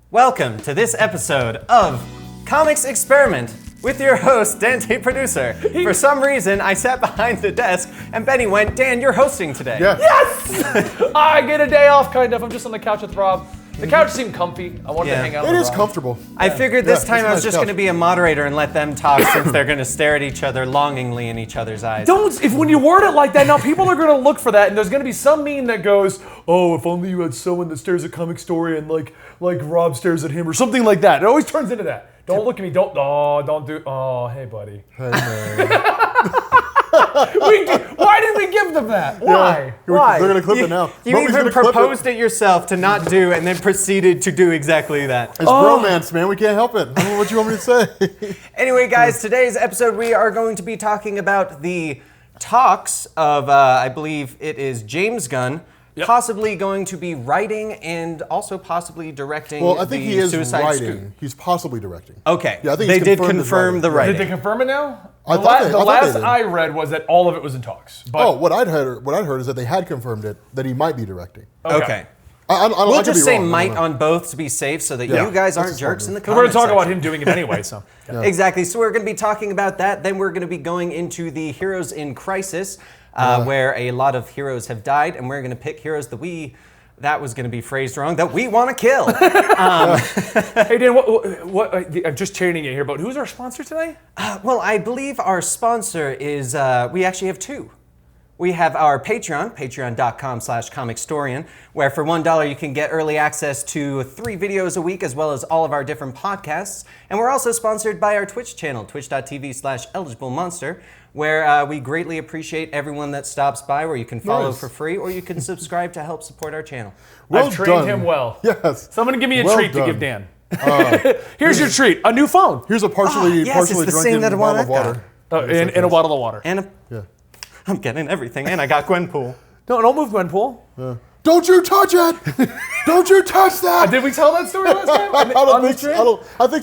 Welcome to this episode of Comics Experiment with your host, Dante Producer. For some reason, I sat behind the desk and Benny went, Dan, you're hosting today. Yeah. Yes! I get a day off, kind of. I'm just on the couch with Rob. The couch seemed comfy. I wanted to hang out with Rob. It is comfortable. I figured this time I was just going to be a moderator and let them talk since they're going to stare at each other longingly in each other's eyes. When you word it like that, now people are going to look for that, and there's going to be some meme that goes, oh, if only you had someone that stares at Comicstorian like Rob stares at him, or something like that. It always turns into that. Don't look at me. Hey, buddy. Hey, man. Why did we give them that? Why? Why? They're going to clip it now. You even proposed it yourself to not do and then proceeded to do exactly that. It's bromance, man. We can't help it. I don't know what you want me to say. Anyway, guys, today's episode we are going to be talking about the talks of, I believe it is James Gunn, possibly going to be writing and also possibly directing. Well, I think he is Suicide writing. Squad. He's possibly directing. Okay. Yeah, I think they he's did confirmed confirm the writing. Did they confirm it now? I thought they last did. I read was that all of it was in talks. But What I'd heard is that they had confirmed it, that he might be directing. Okay. We'll just say might on both to be safe so that you guys aren't jerks in the comments. we're going to talk about him doing it anyway, so. Yeah. Exactly. So we're going to be talking about that. Then we're going to be going into the Heroes in Crisis, where a lot of heroes have died, and we're going to pick heroes that was going to be phrased wrong, that we want to kill. Hey, Dan, what I'm just chaining you here, but who's our sponsor today? Well, I believe our sponsor is, we actually have two. We have our Patreon, patreon.com/Comicstorian, where for $1 you can get early access to 3 videos a week, as well as all of our different podcasts. And we're also sponsored by our Twitch channel, twitch.tv/eligiblemonster, where we greatly appreciate everyone that stops by, where you can follow for free, or you can subscribe to help support our channel. I've trained him well. Yes. Someone give me a treat to give Dan. Here's your treat, a new phone. Here's a partially drunken bottle of water. And a bottle of water. I'm getting everything, and I got Gwenpool. No, don't move Gwenpool. Don't you touch it! Don't you touch that! Did we tell that story last time? I think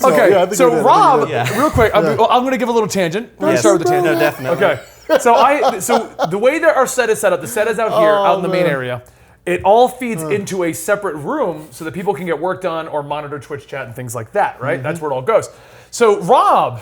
so. Okay, Yeah, I think so Rob, Yeah. real quick, I'm going to give a little tangent. Let's start with the tangent. No, definitely. Okay, so the way that our set is set up, the set is out here, out in the main area. It all feeds into a separate room so that people can get work done or monitor Twitch chat and things like that, right? That's where it all goes. So Rob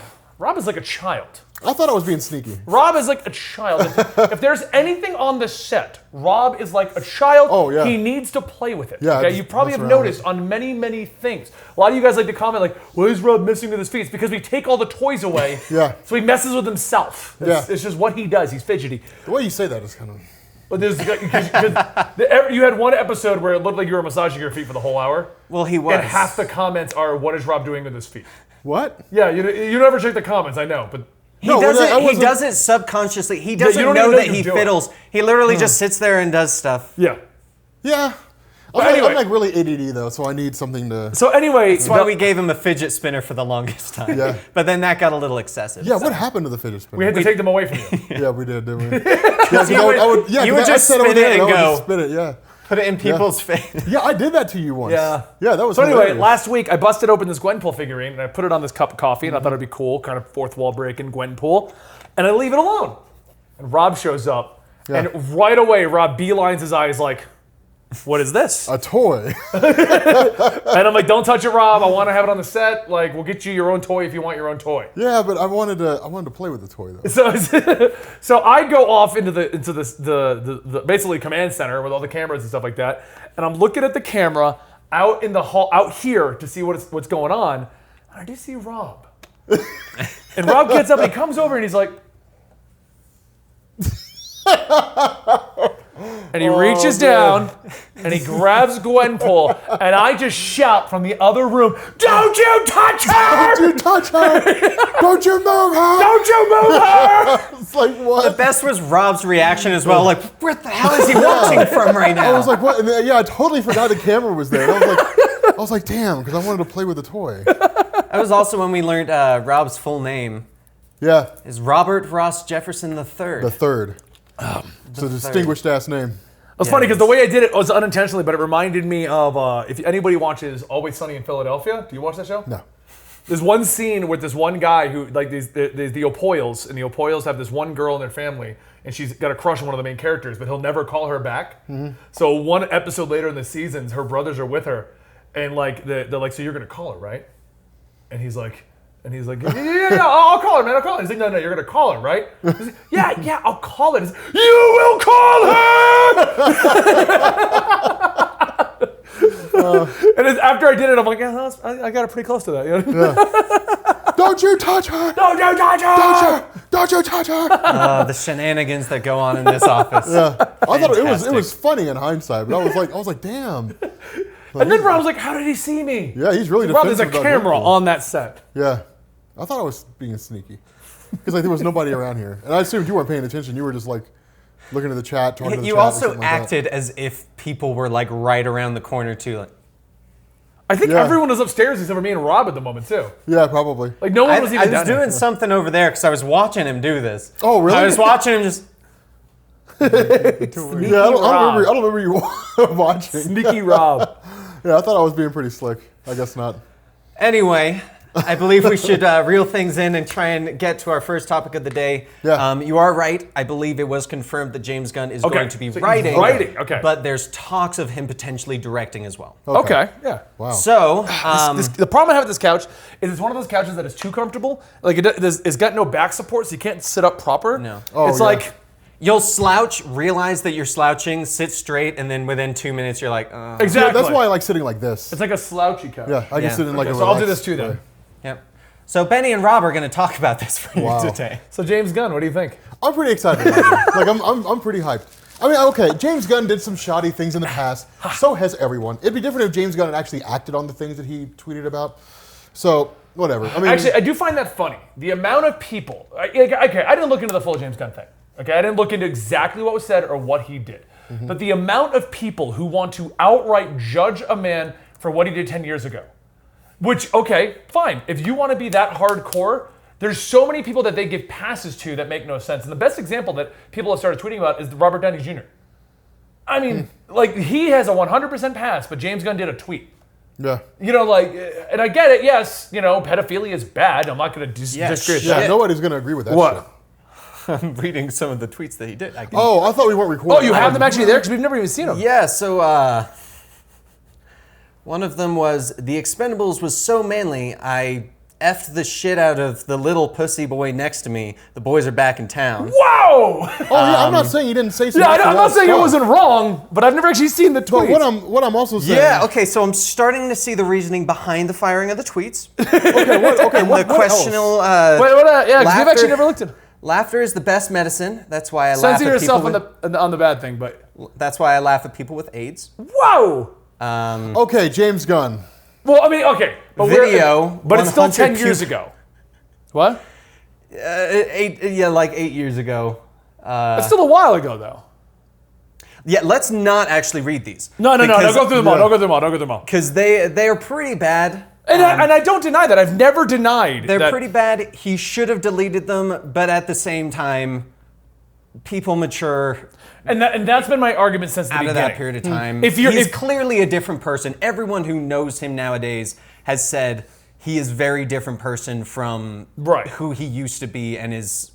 is like a child. I thought I was being sneaky. Rob is like a child. If there's anything on the set, Rob is like a child. Oh, yeah. He needs to play with it. Yeah, okay? You probably have noticed on many, many things. A lot of you guys like to comment like, why is Rob messing with his feet? It's because we take all the toys away. Yeah. So he messes with himself. It's just what he does. He's fidgety. The way you say that is kind of... But you had one episode where it looked like you were massaging your feet for the whole hour. Well, he was. And half the comments are, what is Rob doing with his feet? What? Yeah, you never check the comments, I know, but... He does it subconsciously. He doesn't know that he fiddles. He literally just sits there and does stuff. Yeah. Yeah. I'm like really ADD though, so I need something to... So anyway... That's why we gave him a fidget spinner for the longest time. Yeah. But then that got a little excessive. Yeah, what happened to the fidget spinner? We had to take them away from you. Yeah, we did, didn't we? You would just spin it and go. Spin it, yeah. Put it in people's face. Yeah, I did that to you once. Yeah. Yeah, that was So anyway, hilarious. last week I busted open this Gwenpool figurine and I put it on this cup of coffee and I thought it'd be cool, kind of fourth wall breaking Gwenpool, and I leave it alone. And Rob shows up, and right away Rob beelines his eyes like, what is this? A toy. And I'm like, don't touch it, Rob. I want to have it on the set. Like, we'll get you your own toy if you want your own toy. Yeah, but I wanted to play with the toy though. So I go off into the basically command center with all the cameras and stuff like that, and I'm looking at the camera out in the hall out here to see what's going on, and I do see Rob. And Rob gets up and he comes over and he's like, and he reaches down and he grabs Gwenpool, and I just shout from the other room, "Don't you touch her! Don't you touch her! Don't you move her! Don't you move her!" It's like, what? The best was Rob's reaction as well. Like, where the hell is he watching from right now? I was like, what? And then, I totally forgot the camera was there. And I was like, damn, because I wanted to play with the toy. That was also when we learned Rob's full name. Yeah. Is Robert Ross Jefferson III. The third. It's a distinguished ass name. It's funny because the way I did it was unintentionally, but it reminded me of if anybody watches Always Sunny in Philadelphia. Do you watch that show? No. There's one scene with this one guy who, like, there's the O'Poyles, and the O'Poyles have this one girl in their family, and she's got a crush on one of the main characters, but he'll never call her back. Mm-hmm. So one episode later in the seasons, her brothers are with her, And like they're like, so you're gonna call her, right? And he's like, yeah, I'll call her, man. I'll call her. He's like, no, you're gonna call her, right? He's like, yeah, I'll call her. He's like, you will call her. And after I did it, I'm like, yeah, I got it pretty close to that. You know? Don't you touch her! Don't you touch her! Don't you touch her! The shenanigans that go on in this office. Yeah, I thought it was Fantastic. funny in hindsight, but I was like, damn. And then Rob's like, how did he see me? Yeah, he's really Rob, defensive. there's a about camera Deadpool. on that set. Yeah, I thought I was being sneaky because like there was nobody around here, and I assumed you weren't paying attention. You were just like looking at the chat, talking to the You chat or also something like that. acted as if people were like right around the corner too. Like, I think Yeah. everyone was upstairs except for me and Rob at the moment too. Yeah, probably. Like no one I was was even down doing there. something over there because I was watching him do this. Oh, really? I was watching him just. Yeah, I don't remember you watching. Sneaky Rob. Yeah, I thought I was being pretty slick. I guess not. Anyway, I believe we should reel things in and try and get to our first topic of the day. Yeah. You are right. I believe it was confirmed that James Gunn is Okay, going to be so he's writing. writing, okay. But there's talks of him potentially directing as well. Okay, yeah. Wow. So, The problem I have with this couch is it's one of those couches that is too comfortable. Like it's got no back support, so you can't sit up proper. No. Oh, It's yeah. like you'll slouch, realize that you're slouching, sit straight, and then within 2 minutes you're like, exactly. Yeah, that's why I like sitting like this. it's like a slouchy couch. Yeah, I can Yeah. sit in like Okay, a so I'll do relaxed this too then. way. Yep. So Benny and Rob are going to talk about this for you Wow. today. So James Gunn, what do you think? I'm pretty excited about it. Like I'm pretty hyped. I mean, okay, James Gunn did some shoddy things in the past. So has everyone. It'd be different if James Gunn had actually acted on the things that he tweeted about. So whatever. I mean, Actually, I do find that funny. The amount of people. Okay, I didn't look into the full James Gunn thing. Okay, I didn't look into exactly what was said or what he did. But the amount of people who want to outright judge a man for what he did 10 years ago. Which, okay, fine. If you want to be that hardcore, there's so many people that they give passes to that make no sense. And the best example that people have started tweeting about is Robert Downey Jr. I mean, like, he has a 100% pass, but James Gunn did a tweet. yeah. You know, like, and I get it, yes, you know, pedophilia is bad. I'm not going to disagree with Yeah, that. nobody's gonna agree with that. What? Shit. I'm reading some of the tweets that he did. I can... Oh, I thought we weren't recording. Oh, you have them actually there? Because we've never even seen them. Yeah, so one of them was, The Expendables was so manly, I effed the shit out of the little pussy boy next to me. The boys are back in town. Wow! Oh, yeah, I'm not saying he didn't say something. Yeah, I'm not saying it wasn't wrong, but I've never actually seen the tweet. But what I'm also saying. Yeah, okay, so I'm starting to see the reasoning behind the firing of the tweets. Okay, And what the questionable Wait, what? Yeah, because we've laughter. actually never looked at it. Laughter is the best medicine. That's why I laugh Censor at people yourself with, on the bad thing, but That's why I laugh at people with AIDS. whoa! Okay, James Gunn. Well, I mean, okay, but Video, but it's still 100 10 years ago. What? 8 years ago. It's still a while ago, though. Yeah, let's not actually read these. No, go through them all. yeah. Don't go through them all. Don't go through them all. Because they are pretty bad. And I don't deny that. I've never denied They're that. pretty bad. He should have deleted them, but at the same time, people mature And that's been my argument since the out of beginning. that period of time. If you're- He's if- clearly a different person. Everyone who knows him nowadays has said he is a very different person from Right. who he used to be and is...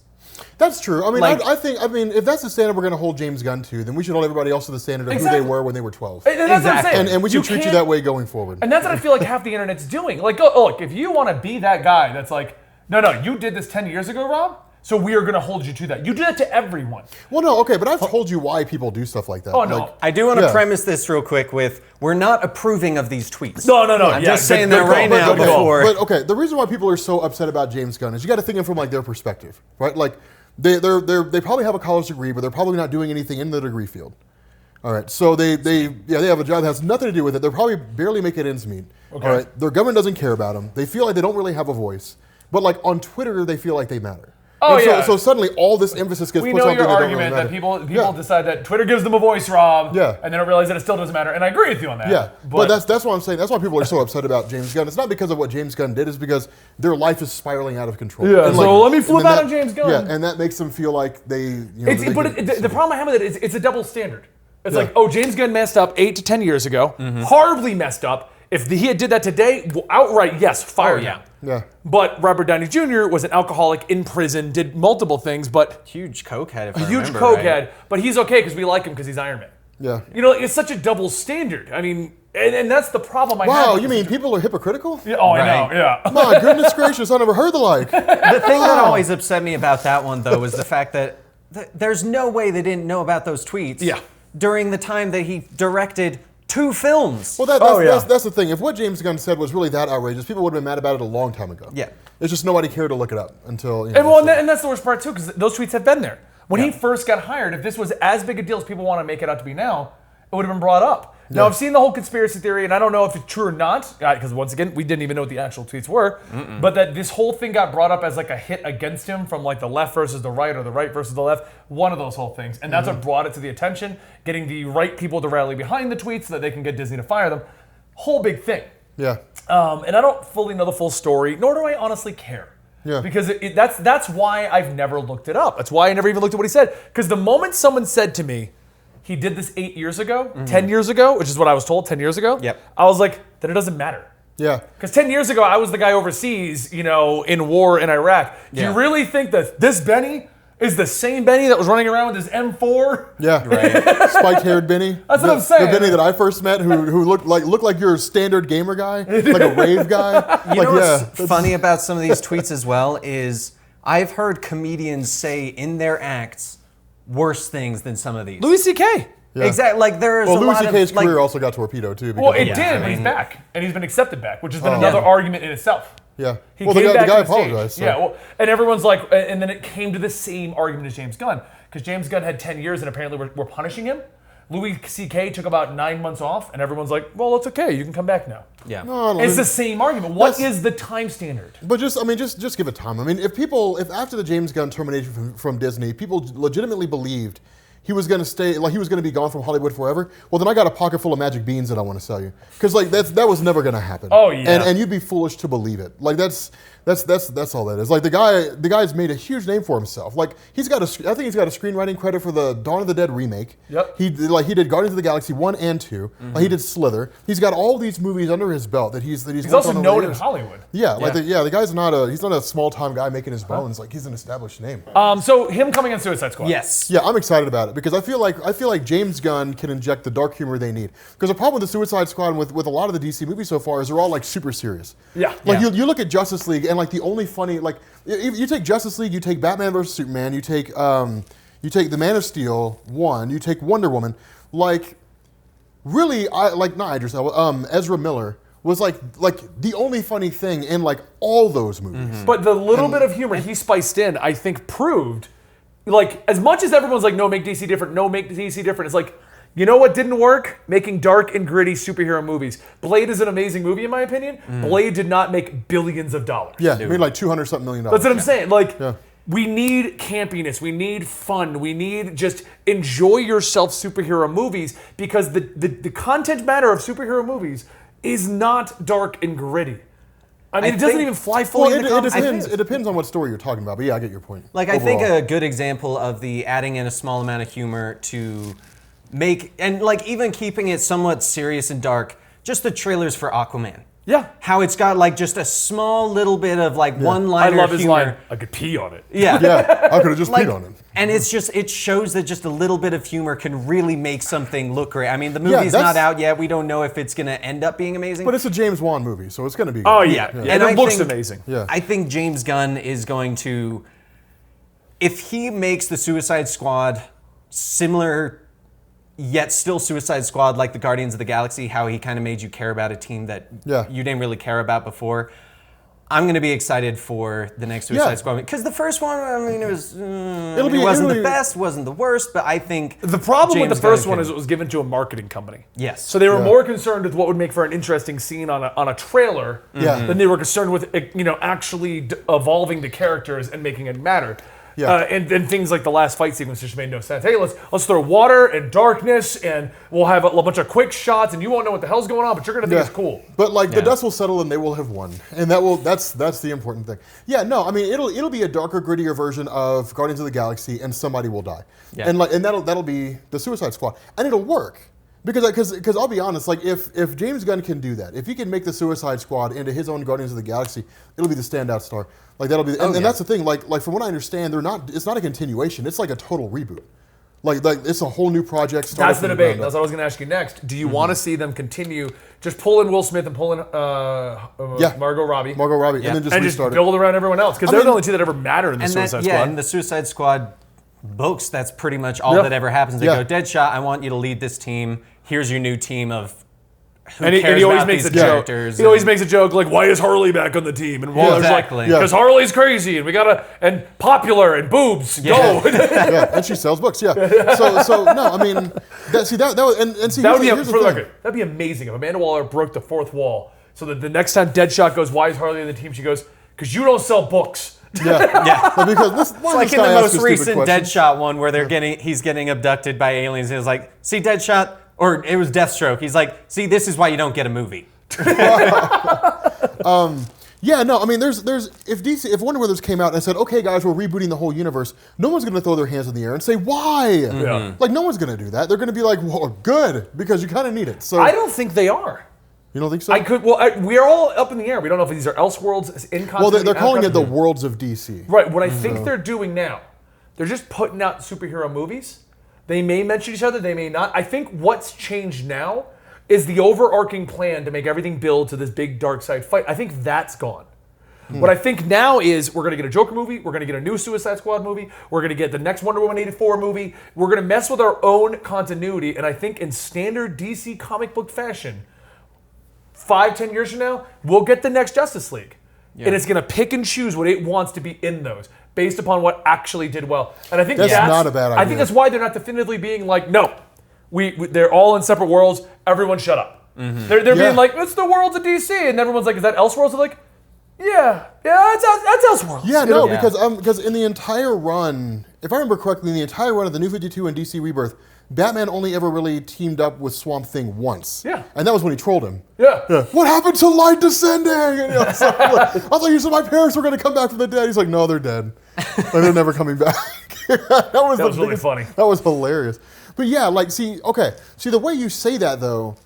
That's true. I mean, Like- I think if that's the standard we're going to hold James Gunn to, then we should hold everybody else to the standard of who Exactly. they were when they were 12. And that's what I'm Exactly. saying. And we should treat you can't- that way going forward. And that's what I feel like half the internet's doing. Like, oh, look, if you want to be that guy that's like, no, you did this 10 years ago, Rob, so we are going to hold you to that. You do that to everyone. Well, no, okay, but I've told you why people do stuff like that. Oh, no. Like, I do want to Yeah. premise this real quick with, we're not approving of these tweets. No. I'm just saying that good right call, now good call. before... But okay, the reason why people are so upset about James Gunn is you got to think of it from like their perspective, right? Like they probably have a college degree, but they're probably not doing anything in the degree field. All right, so they have a job that has nothing to do with it. They're probably barely making ends meet. Okay. All right, their government doesn't care about them. They feel like they don't really have a voice, but like on Twitter, they feel like they matter. Oh, And yeah. So suddenly all this emphasis gets We put know on your things that don't argument really that matter. people Yeah. decide that Twitter gives them a voice, Rob, Yeah. and they don't realize that it still doesn't matter. And I agree with you on that. Yeah, but that's why I'm saying that's why people are so upset about James Gunn. It's not because of what James Gunn did; it's because their life is spiraling out of control. Yeah, And, so let me and flip then out on James Gunn. Yeah, and that makes them feel like they. The problem I have with it is it's a double standard. It's Yeah. like, oh, James Gunn messed up 8 to 10 years ago, horribly messed up. If he had did that today, outright, yes, fire him. yeah. Yeah. But Robert Downey Jr. was an alcoholic in prison, did multiple things, but Huge cokehead, if I a huge remember cokehead. right. But he's okay because we like him because he's Iron Man. Yeah. You know, it's such a double standard. I mean, And that's the problem I have. Wow, with you this mean people are hypocritical? Yeah, oh, I Right. know, yeah. My goodness gracious, I never heard the like. The thing that always upset me about that one, though, was the fact that there's no way they didn't know about those tweets Yeah. during the time that he directed 2 films. Well, that's the thing. If what James Gunn said was really that outrageous, people would have been mad about it a long time ago. Yeah. It's just nobody cared to look it up until. And that's the worst part, too, because those tweets have been there. When he Yeah. first got hired, if this was as big a deal as people want to make it out to be now, it would have been brought up. Now, I've seen the whole conspiracy theory, and I don't know if it's true or not, because once again, we didn't even know what the actual tweets were, but that this whole thing got brought up as like a hit against him from like the left versus the right or the right versus the left, one of those whole things. And that's what brought it to the attention, getting the right people to rally behind the tweets so that they can get Disney to fire them. Whole big thing. Yeah. And I don't fully know the full story, nor do I honestly care. Yeah. Because that's why I've never looked it up. That's why I never even looked at what he said. Because the moment someone said to me, he did this 8 years ago, 10 years ago, which is what I was told 10 years ago, Yep. I was like, then it doesn't matter. Yeah. Because 10 years ago, I was the guy overseas, in war in Iraq. Do Yeah. you really think that this Benny is the same Benny that was running around with his M4? Yeah. Right. Spiked-haired Benny. That's what I'm saying. The Benny that I first met, who looked like your standard gamer guy, like a rave guy. You know what's that's- funny about some of these tweets as well is I've heard comedians say in their acts worse things than some of these. Louis C.K. Yeah. Exactly. Like there's Well, a Louis lot C.K.'s of like, career also got torpedoed too. Well, because it of- did, but he's back. And he's been accepted back, which has been another Yeah. argument in itself. Yeah. He Well, came the back guy on stage. apologized. So. Yeah, well, and everyone's like, and then it came to the same argument as James Gunn, because James Gunn had 10 years and apparently we're punishing him. Louis C.K. took about 9 months off, and everyone's like, well, it's okay, you can come back now. yeah. No, It's the same argument. What That's- is the time standard? But just give it time. I mean, if after the James Gunn termination from Disney, people legitimately believed he was going to stay, like he was going to be gone from Hollywood forever, well, then I got a pocket full of magic beans that I want to sell you, because like that was never going to happen. Oh, yeah. And you'd be foolish to believe it. Like that's all that is. Like the guy's made a huge name for himself. Like I think he's got a screenwriting credit for the Dawn of the Dead remake. Yep. He did Guardians of the Galaxy 1 and 2. Like, he did Slither. He's got all these movies under his belt that he's He's worked also on over known the in years. Hollywood. Yeah, like Yeah. the guy's not a small time guy making his bones. Like he's an established name. So him coming in Suicide Squad. Yes. Yeah, I'm excited about it because I feel like James Gunn can inject the dark humor they need. Because the problem with the Suicide Squad and with a lot of the DC movies so far is they're all like super serious. Yeah. Like Yeah. you look at Justice League and like the only funny like you take Justice League, you take Batman versus Superman, you take the Man of Steel 1, you take Wonder Woman, like really Ezra Miller was like the only funny thing in like all those movies. But the little bit of humor he spiced in, I think, proved, like, as much as everyone's like, no, make DC different, it's like, you know what didn't work? Making dark and gritty superhero movies. Blade is an amazing movie, in my opinion. Blade did not make billions of dollars. Yeah, it made like $200-something million. That's what I'm saying. Like, Yeah. we need campiness. We need fun. We need just enjoy yourself superhero movies, because the content matter of superhero movies is not dark and gritty. I mean, it doesn't think- even fly fully Well, into it comics. depends. It depends on what story you're talking about. But yeah, I get your point. Like I think overall. a good example of the adding in a small amount of humor to make, and like even keeping it somewhat serious and dark, just the trailers for Aquaman. Yeah. How it's got like just a small little bit of like I one-liner love his humor. line. I could pee on it. Yeah. Yeah, I could have just Like, peed on it. and it shows that just a little bit of humor can really make something look great. I mean, the movie's that's- not out yet. We don't know if it's going to end up being amazing. But it's a James Wan movie, so it's going to be. Oh good. yeah, Yeah. and And it I looks think- amazing. Yeah. I think James Gunn is going to, if he makes the Suicide Squad similar, yet still Suicide Squad like the Guardians of the Galaxy, how he kind of made you care about a team that Yeah. you didn't really care about before. I'm going to be excited for the next Suicide Yeah. Squad, because the first one, I mean, it was It'll be- it wasn't it'll the be- best, wasn't the worst, but I think The problem James with the first Gunn one can- is it was given to a marketing company. Yes. So they were Yeah. more concerned with what would make for an interesting scene on a trailer Yeah. than they were concerned with actually evolving the characters and making it matter. Yeah. And then things like the last fight sequence just made no sense. Hey, let's throw water and darkness, and we'll have a bunch of quick shots, and you won't know what the hell's going on, but you're gonna think it's cool. But like the Yeah. dust will settle and they will have won, and that's the important thing. Yeah, no, I mean it'll be a darker, grittier version of Guardians of the Galaxy, and somebody will die, Yeah. and that'll be the Suicide Squad, and it'll work because I'll be honest, like if James Gunn can do that, if he can make the Suicide Squad into his own Guardians of the Galaxy, it'll be the standout star. Like that'll be, and yeah. that's the thing. Like from what I understand, it's not a continuation. It's like a total reboot. Like it's a whole new project. That's the debate. That's what I was going to ask you next. Do you want to see them continue, just pull in Will Smith and pull in Margot Robbie? Margot Robbie, and then just restart build around everyone else? Because they're the only two that ever matter in the Suicide Squad. Yeah, in the Suicide Squad books, that's pretty much all that ever happens. They go, Deadshot, I want you to lead this team. Here's your new team of and he always makes a joke. He always makes a joke like, "Why is Harley back on the team?" And Waller's like, "Because Harley's crazy, and we gotta and popular and boobs go." And she sells books. Yeah. So no, I mean, that was and see that would be for the record. That'd be amazing if Amanda Waller broke the fourth wall, so that the next time Deadshot goes, "Why is Harley on the team?" She goes, "Because you don't sell books." Because it's like in the most recent Deadshot one where he's getting abducted by aliens, and it was like, "See, Deadshot." Or it was Deathstroke. He's like, see, this is why you don't get a movie. Yeah, no, I mean, there's if Wonder Brothers came out and said, okay, guys, we're rebooting the whole universe, no one's going to throw their hands in the air and say, why? Yeah. Like, no one's going to do that. They're going to be like, well, good, because you kind of need it. So I don't think they are. You don't think so? We are all up in the air. We don't know if these are Elseworlds, in continuity. Well, they're calling it the worlds of DC. Right. What I think they're doing now, they're just putting out superhero movies. They may mention each other, they may not. I think what's changed now is the overarching plan to make everything build to this big dark side fight. I think that's gone. What I think now is we're going to get a Joker movie, we're going to get a new Suicide Squad movie, we're going to get the next Wonder Woman 84 movie, we're going to mess with our own continuity, and I think in standard DC comic book fashion, 5-10 years from now, we'll get the next Justice League. And it's going to pick and choose what it wants to be in those, based upon what actually did well. And I think that's not a bad idea. I think that's why they're not definitively being like, no, they're all in separate worlds. Everyone shut up. They're being like, it's the worlds of DC, and everyone's like, is that Elseworlds? They're like, that's Elseworlds. Yeah, no, because in the entire run, if I remember correctly, in the entire run of the New 52 and DC Rebirth, Batman only ever really teamed up with Swamp Thing once. Yeah. And that was when he trolled him. Yeah. What happened to light descending? And, I thought you said my parents were going to come back from the dead. He's like, no, they're dead. And they're never coming back. that was really funny. That was hilarious. But yeah, like, see, the way you say that, though,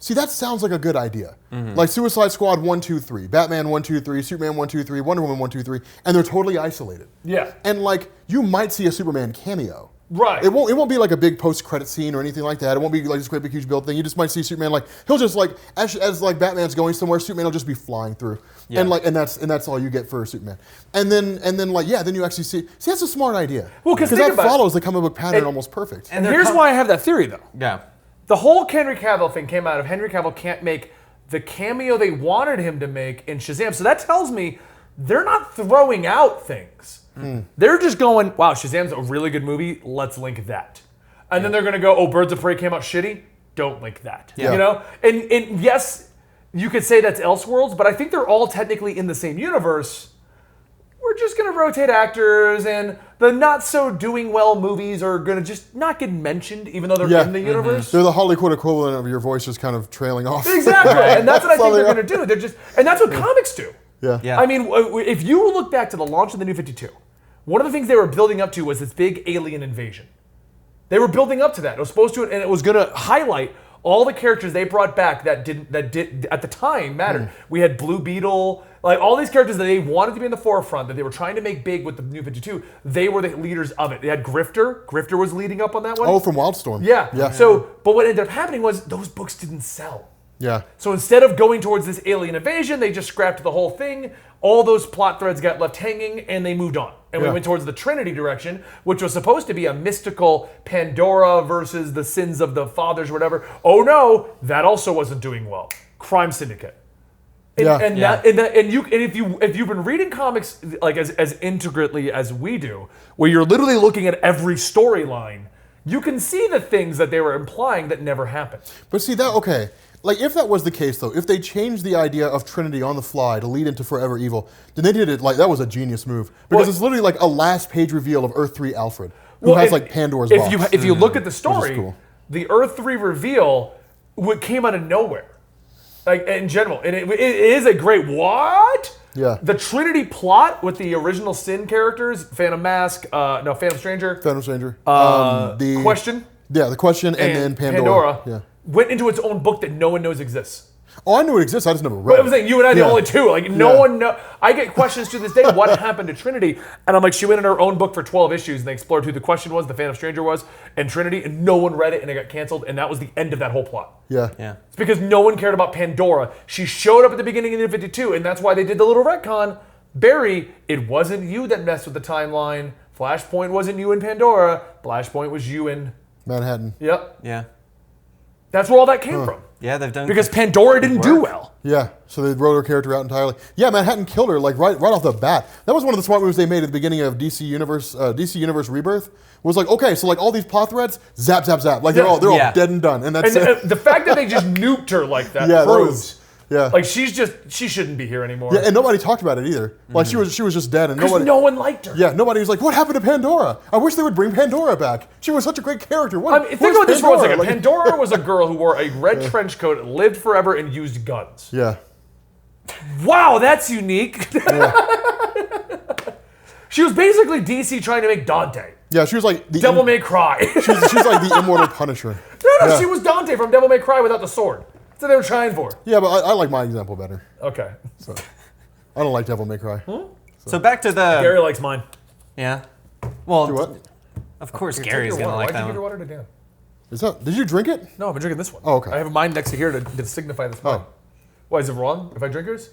that sounds like a good idea. Like Suicide Squad 1, 2, 3, Batman 1, 2, 3, Superman 1, 2, 3, Wonder Woman 1, 2, 3, and they're totally isolated. Yeah. And like, you might see a Superman cameo. Right. It won't be like a big post-credit scene or anything like that. It won't be like this great big huge build thing. You just might see Superman like he'll just like as like Batman's going somewhere, Superman will just be flying through. Yeah. And that's all you get for Superman. And then then you actually see that's a smart idea. Well, because that follows the comic book pattern almost perfect. And here's why I have that theory though. Yeah. The whole Henry Cavill thing came out of Henry Cavill can't make the cameo they wanted him to make in Shazam. So that tells me they're not throwing out things. They're just going, wow, Shazam's a really good movie. Let's link that. And then they're going to go, oh, Birds of Prey came out shitty. Don't link that. Yeah. You know? And yes, you could say that's Elseworlds, but I think they're all technically in the same universe. We're just going to rotate actors, and the not so doing well movies are going to just not get mentioned, even though they're in the universe. They're the Hollywood equivalent of your voice just kind of trailing off. Exactly. And that's what I think they're going to do. And that's what comics do. Yeah. I mean, if you look back to the launch of the New 52, one of the things they were building up to was this big alien invasion. They were building up to that. It was supposed to, and it was going to highlight all the characters they brought back that did at the time mattered. We had Blue Beetle, like all these characters that they wanted to be in the forefront, that they were trying to make big with the New 52. They were the leaders of it. They had Grifter. Grifter was leading up on that one. Oh, from Wildstorm. Yeah. So, but what ended up happening was those books didn't sell. Yeah. So instead of going towards this alien invasion, they just scrapped the whole thing. All those plot threads got left hanging, and they moved on. And we went towards the Trinity direction, which was supposed to be a mystical Pandora versus the sins of the fathers or whatever. Oh no, that also wasn't doing well. Crime Syndicate. And if you've been reading comics like as intricately as we do, where you're literally looking at every storyline, you can see the things that they were implying that never happened. But see that like, if that was the case, though, if they changed the idea of Trinity on the fly to lead into Forever Evil, then they did it like that was a genius move. Because it's literally like a last page reveal of Earth 3 Alfred, who has like Pandora's box. If you look at the story, cool. The Earth 3 reveal came out of nowhere. Like, in general. And it is a great what? Yeah. The Trinity plot with the original Sin characters, Phantom Stranger. The Question. Yeah, the Question, and then Pandora. Went into its own book that no one knows exists. Oh, I knew it exists. I just never read But it. I'm saying you and I are the Yeah. only two. Like no one know. I get questions to this day. What happened to Trinity? And I'm like, she went in her own book for 12 issues, and they explored who the question was, the Phantom Stranger was, and Trinity, and no one read it, and it got canceled, and that was the end of that whole plot. Yeah. Yeah. It's because no one cared about Pandora. She showed up at the beginning of the 52, and that's why they did the little retcon. Barry, it wasn't you that messed with the timeline. Flashpoint wasn't you in Pandora. Flashpoint was you in. Manhattan. Yep. Yeah. That's where all that came from. Yeah, they've done Because Pandora didn't do well. Yeah, so they wrote her character out entirely. Yeah, Manhattan killed her like right off the bat. That was one of the smart moves they made at the beginning of DC Universe Rebirth. Was like, okay, so like all these plot threads, zap, zap, zap. Like they're all dead and done. And that's And the fact that they just nuked her like that Yeah, that proves. was- yeah. Like she shouldn't be here anymore. Yeah, and nobody talked about it either. Like she was just dead, and Because nobody. no one liked her. Yeah, nobody was like, "What happened to Pandora? I wish they would bring Pandora back. She was such a great character." I mean, think about this for a second. Pandora was a girl who wore a red trench coat, lived forever, and used guns. Yeah, Wow, that's unique. She was basically DC trying to make Dante. yeah, she was like the Devil May Cry. she's like the immortal Punisher. No, Yeah. she was Dante from Devil May Cry without the sword. That's what they were trying for. Yeah, but I like my example better. Okay. So I don't like Devil May Cry. So back to the Gary likes mine. yeah. Well, Do what? of course Drink Gary's your gonna water. like Why'd that you give your one. water to Dan? Is that? Did you drink it? No, I've been drinking this one. Oh, okay. I have mine next to here to signify this mine. Oh. Why, is it wrong if I drink yours?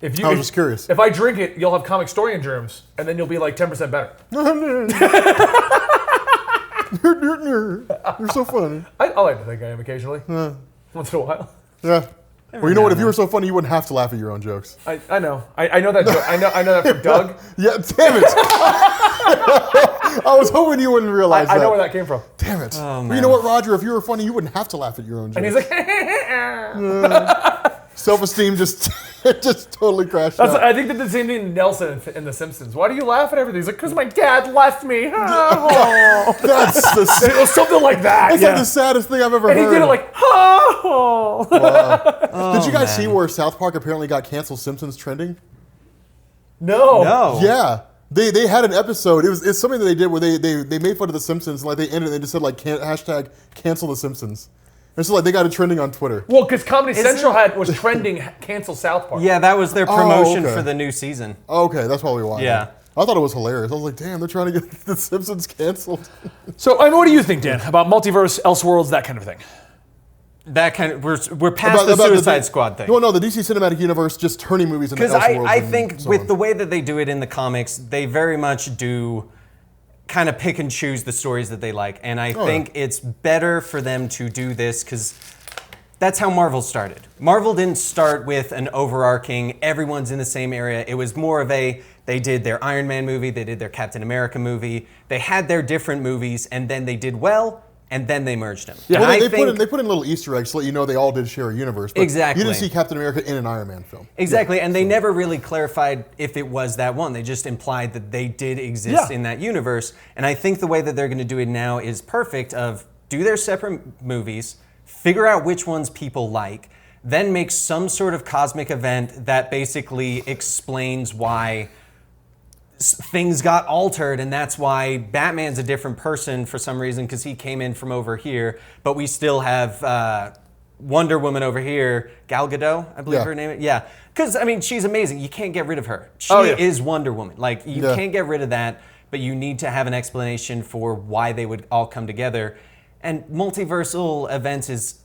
If you, I was just curious. If I drink it, you'll have Comicstorian germs, and then you'll be like 10% better. You're so funny. I like to think I am occasionally. Once in a while. Yeah. Well, you know what? If you were so funny, you wouldn't have to laugh at your own jokes. I know. I know that joke. I know that from Doug. Yeah, damn it. I was hoping you wouldn't realize that. I know where that came from. Damn it. Oh, Well, you know what, Roger? If you were funny, you wouldn't have to laugh at your own jokes. And he's like, Self-esteem just totally crashed out. I think they did the same thing to Nelson in The Simpsons. Why do you laugh at everything? He's like, because my dad left me. Oh. That's It was something like that. That's yeah. like the saddest thing I've ever And he heard. did it like, oh. Did you guys see where South Park apparently got canceled Simpsons trending? No. No. Yeah. They had an episode. It's something that they did where they made fun of the Simpsons and like they ended it and they just said like hashtag cancel the Simpsons. And so like they got it trending on Twitter. Well, because Comedy Central was trending cancel South Park. Yeah, that was their promotion okay. for the new season. Okay, that's probably why. Yeah. I thought it was hilarious. I was like, damn, they're trying to get the Simpsons canceled. So, I mean, what do you think, Dan, about multiverse, Elseworlds, that kind of thing? That kind of we're past the Suicide Squad thing. No, the DC Cinematic Universe just turning movies into Because Elseworlds. I and think so with on. the way that they do it in the comics, they very much do kind of pick and choose the stories that they like. And I think it's better for them to do this because that's how Marvel started. Marvel didn't start with an overarching, everyone's in the same area. It was more of they did their Iron Man movie, they did their Captain America movie. They had their different movies, and then they did well, and then they merged them. Yeah. Well, And they put in little Easter eggs to let you know they all did share a universe. But Exactly. You didn't see Captain America in an Iron Man film. Exactly, and they never really clarified if it was that one. They just implied that they did exist in that universe. And I think the way that they're going to do it now is perfect of do their separate movies, figure out which ones people like, then make some sort of cosmic event that basically explains why things got altered, and that's why Batman's a different person for some reason because he came in from over here, but we still have Wonder Woman over here, Gal Gadot, I believe her name is. Yeah, because I mean she's amazing. You can't get rid of her. She is Wonder Woman. Like you can't get rid of that, but you need to have an explanation for why they would all come together. And multiversal events is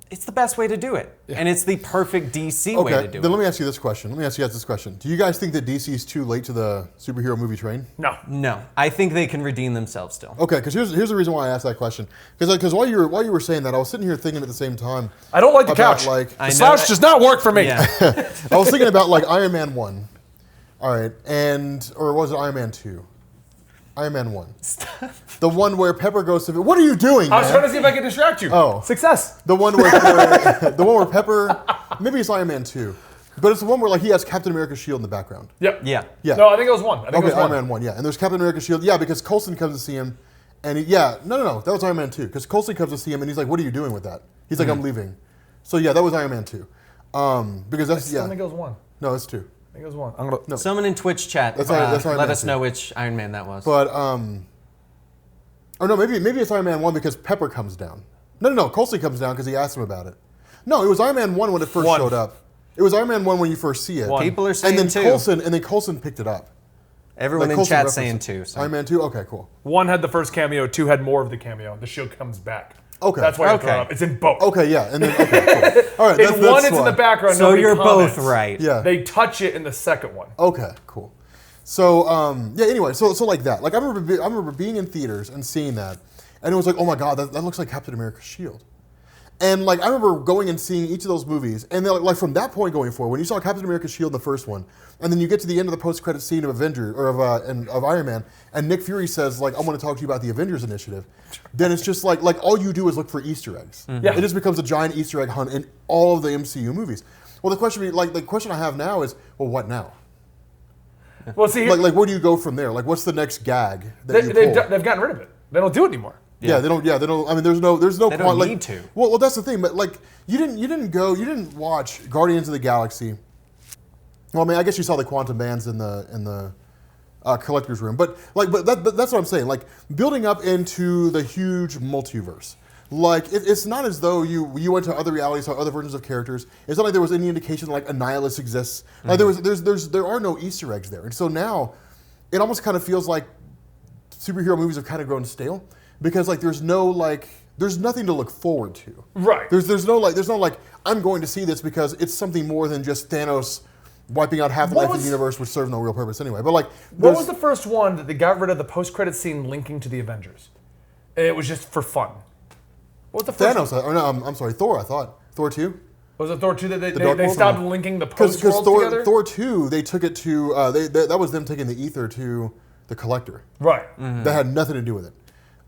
it's the best way to do it, and it's the perfect DC way to do then it. let me ask you this question. Do you guys think that DC is too late to the superhero movie train? No. No, I think they can redeem themselves still. Okay, because here's the reason why I asked that question. Because while you were saying that, I was sitting here thinking at the same time. I don't like the about, couch. like- the I know slouch that- does not work for me. Yeah. I was thinking about like Iron Man 1. All right, or was it Iron Man 2? Iron Man 1. The one where Pepper goes to... What are you doing, I was man? trying to see if I could distract you. Oh. Success. The one where Pepper... Maybe it's Iron Man 2. But it's the one where like he has Captain America's shield in the background. Yep. Yeah. Yeah. No, I think it was one. I think it Okay, was one. Iron Man 1, yeah. And there's Captain America's shield. Yeah, because Coulson comes to see him. And no. That was Iron Man 2. Because Coulson comes to see him and he's like, what are you doing with that? He's like, I'm leaving. So yeah, that was Iron Man 2. Because that's, I think it was one. No, it's 2. I think it was one. I'm gonna. Someone in Twitch chat That's Iron let Man us 2. know which Iron Man that was. But, or no, maybe it's Iron Man 1 because Pepper comes down. No, Coulson comes down because he asked him about it. No, it was Iron Man 1 when it first One. showed up. It was Iron Man 1 when you first see it. One. People are saying And then two. Coulson picked it up. Everyone Like, in Coulson chat referenced saying it. two. So. Iron Man 2? Okay, cool. 1 had the first cameo, 2 had more of the cameo. The shield comes back. Okay. That's why Okay. it's up. It's in both. Okay, yeah. And then, okay, cool. All right, In one, it's in the background. So nobody you're comments. both right. Yeah. They touch it in the second one. Okay, cool. So, yeah, anyway, so like that. Like, I remember being in theaters and seeing that, and it was like, oh my God, that looks like Captain America's shield. And like, I remember going and seeing each of those movies, and then like from that point going forward, when you saw Captain America's shield in the first one, and then you get to the end of the post-credit scene of Avengers or of Iron Man, and Nick Fury says like, "I want to talk to you about the Avengers Initiative," then it's just like all you do is look for Easter eggs. Yeah. It just becomes a giant Easter egg hunt in all of the MCU movies. Well, the question I have now is, well, what now? Well, see, Like where do you go from there? Like, what's the next gag that you they've pull? gotten rid of it. They don't do it anymore. Yeah, they don't. Yeah, they don't. I mean, there's no. They don't like, need to. Well, that's the thing. But like, you didn't watch Guardians of the Galaxy. Well, I mean, I guess you saw the quantum bands in the collector's room. But that's what I'm saying. Like, building up into the huge multiverse. Like, it's not as though you went to other realities, saw other versions of characters. It's not like there was any indication like Annihilus exists. Like there are no Easter eggs there. And so now, it almost kind of feels like superhero movies have kind of grown stale. Because like there's nothing to look forward to. Right. There's no like I'm going to see this because it's something more than just Thanos wiping out half the life of the universe, which serves no real purpose anyway. But like, What was the first one that they got rid of the post-credit scene linking to the Avengers? It was just for fun. What was the first Thanos? Or no, I'm sorry, Thor. I thought Thor 2. Was it Thor 2 that Dark they World? stopped No. linking the Because post-worlds together? Thor 2, they took it to that was them taking the ether to the Collector. Right. That had nothing to do with it.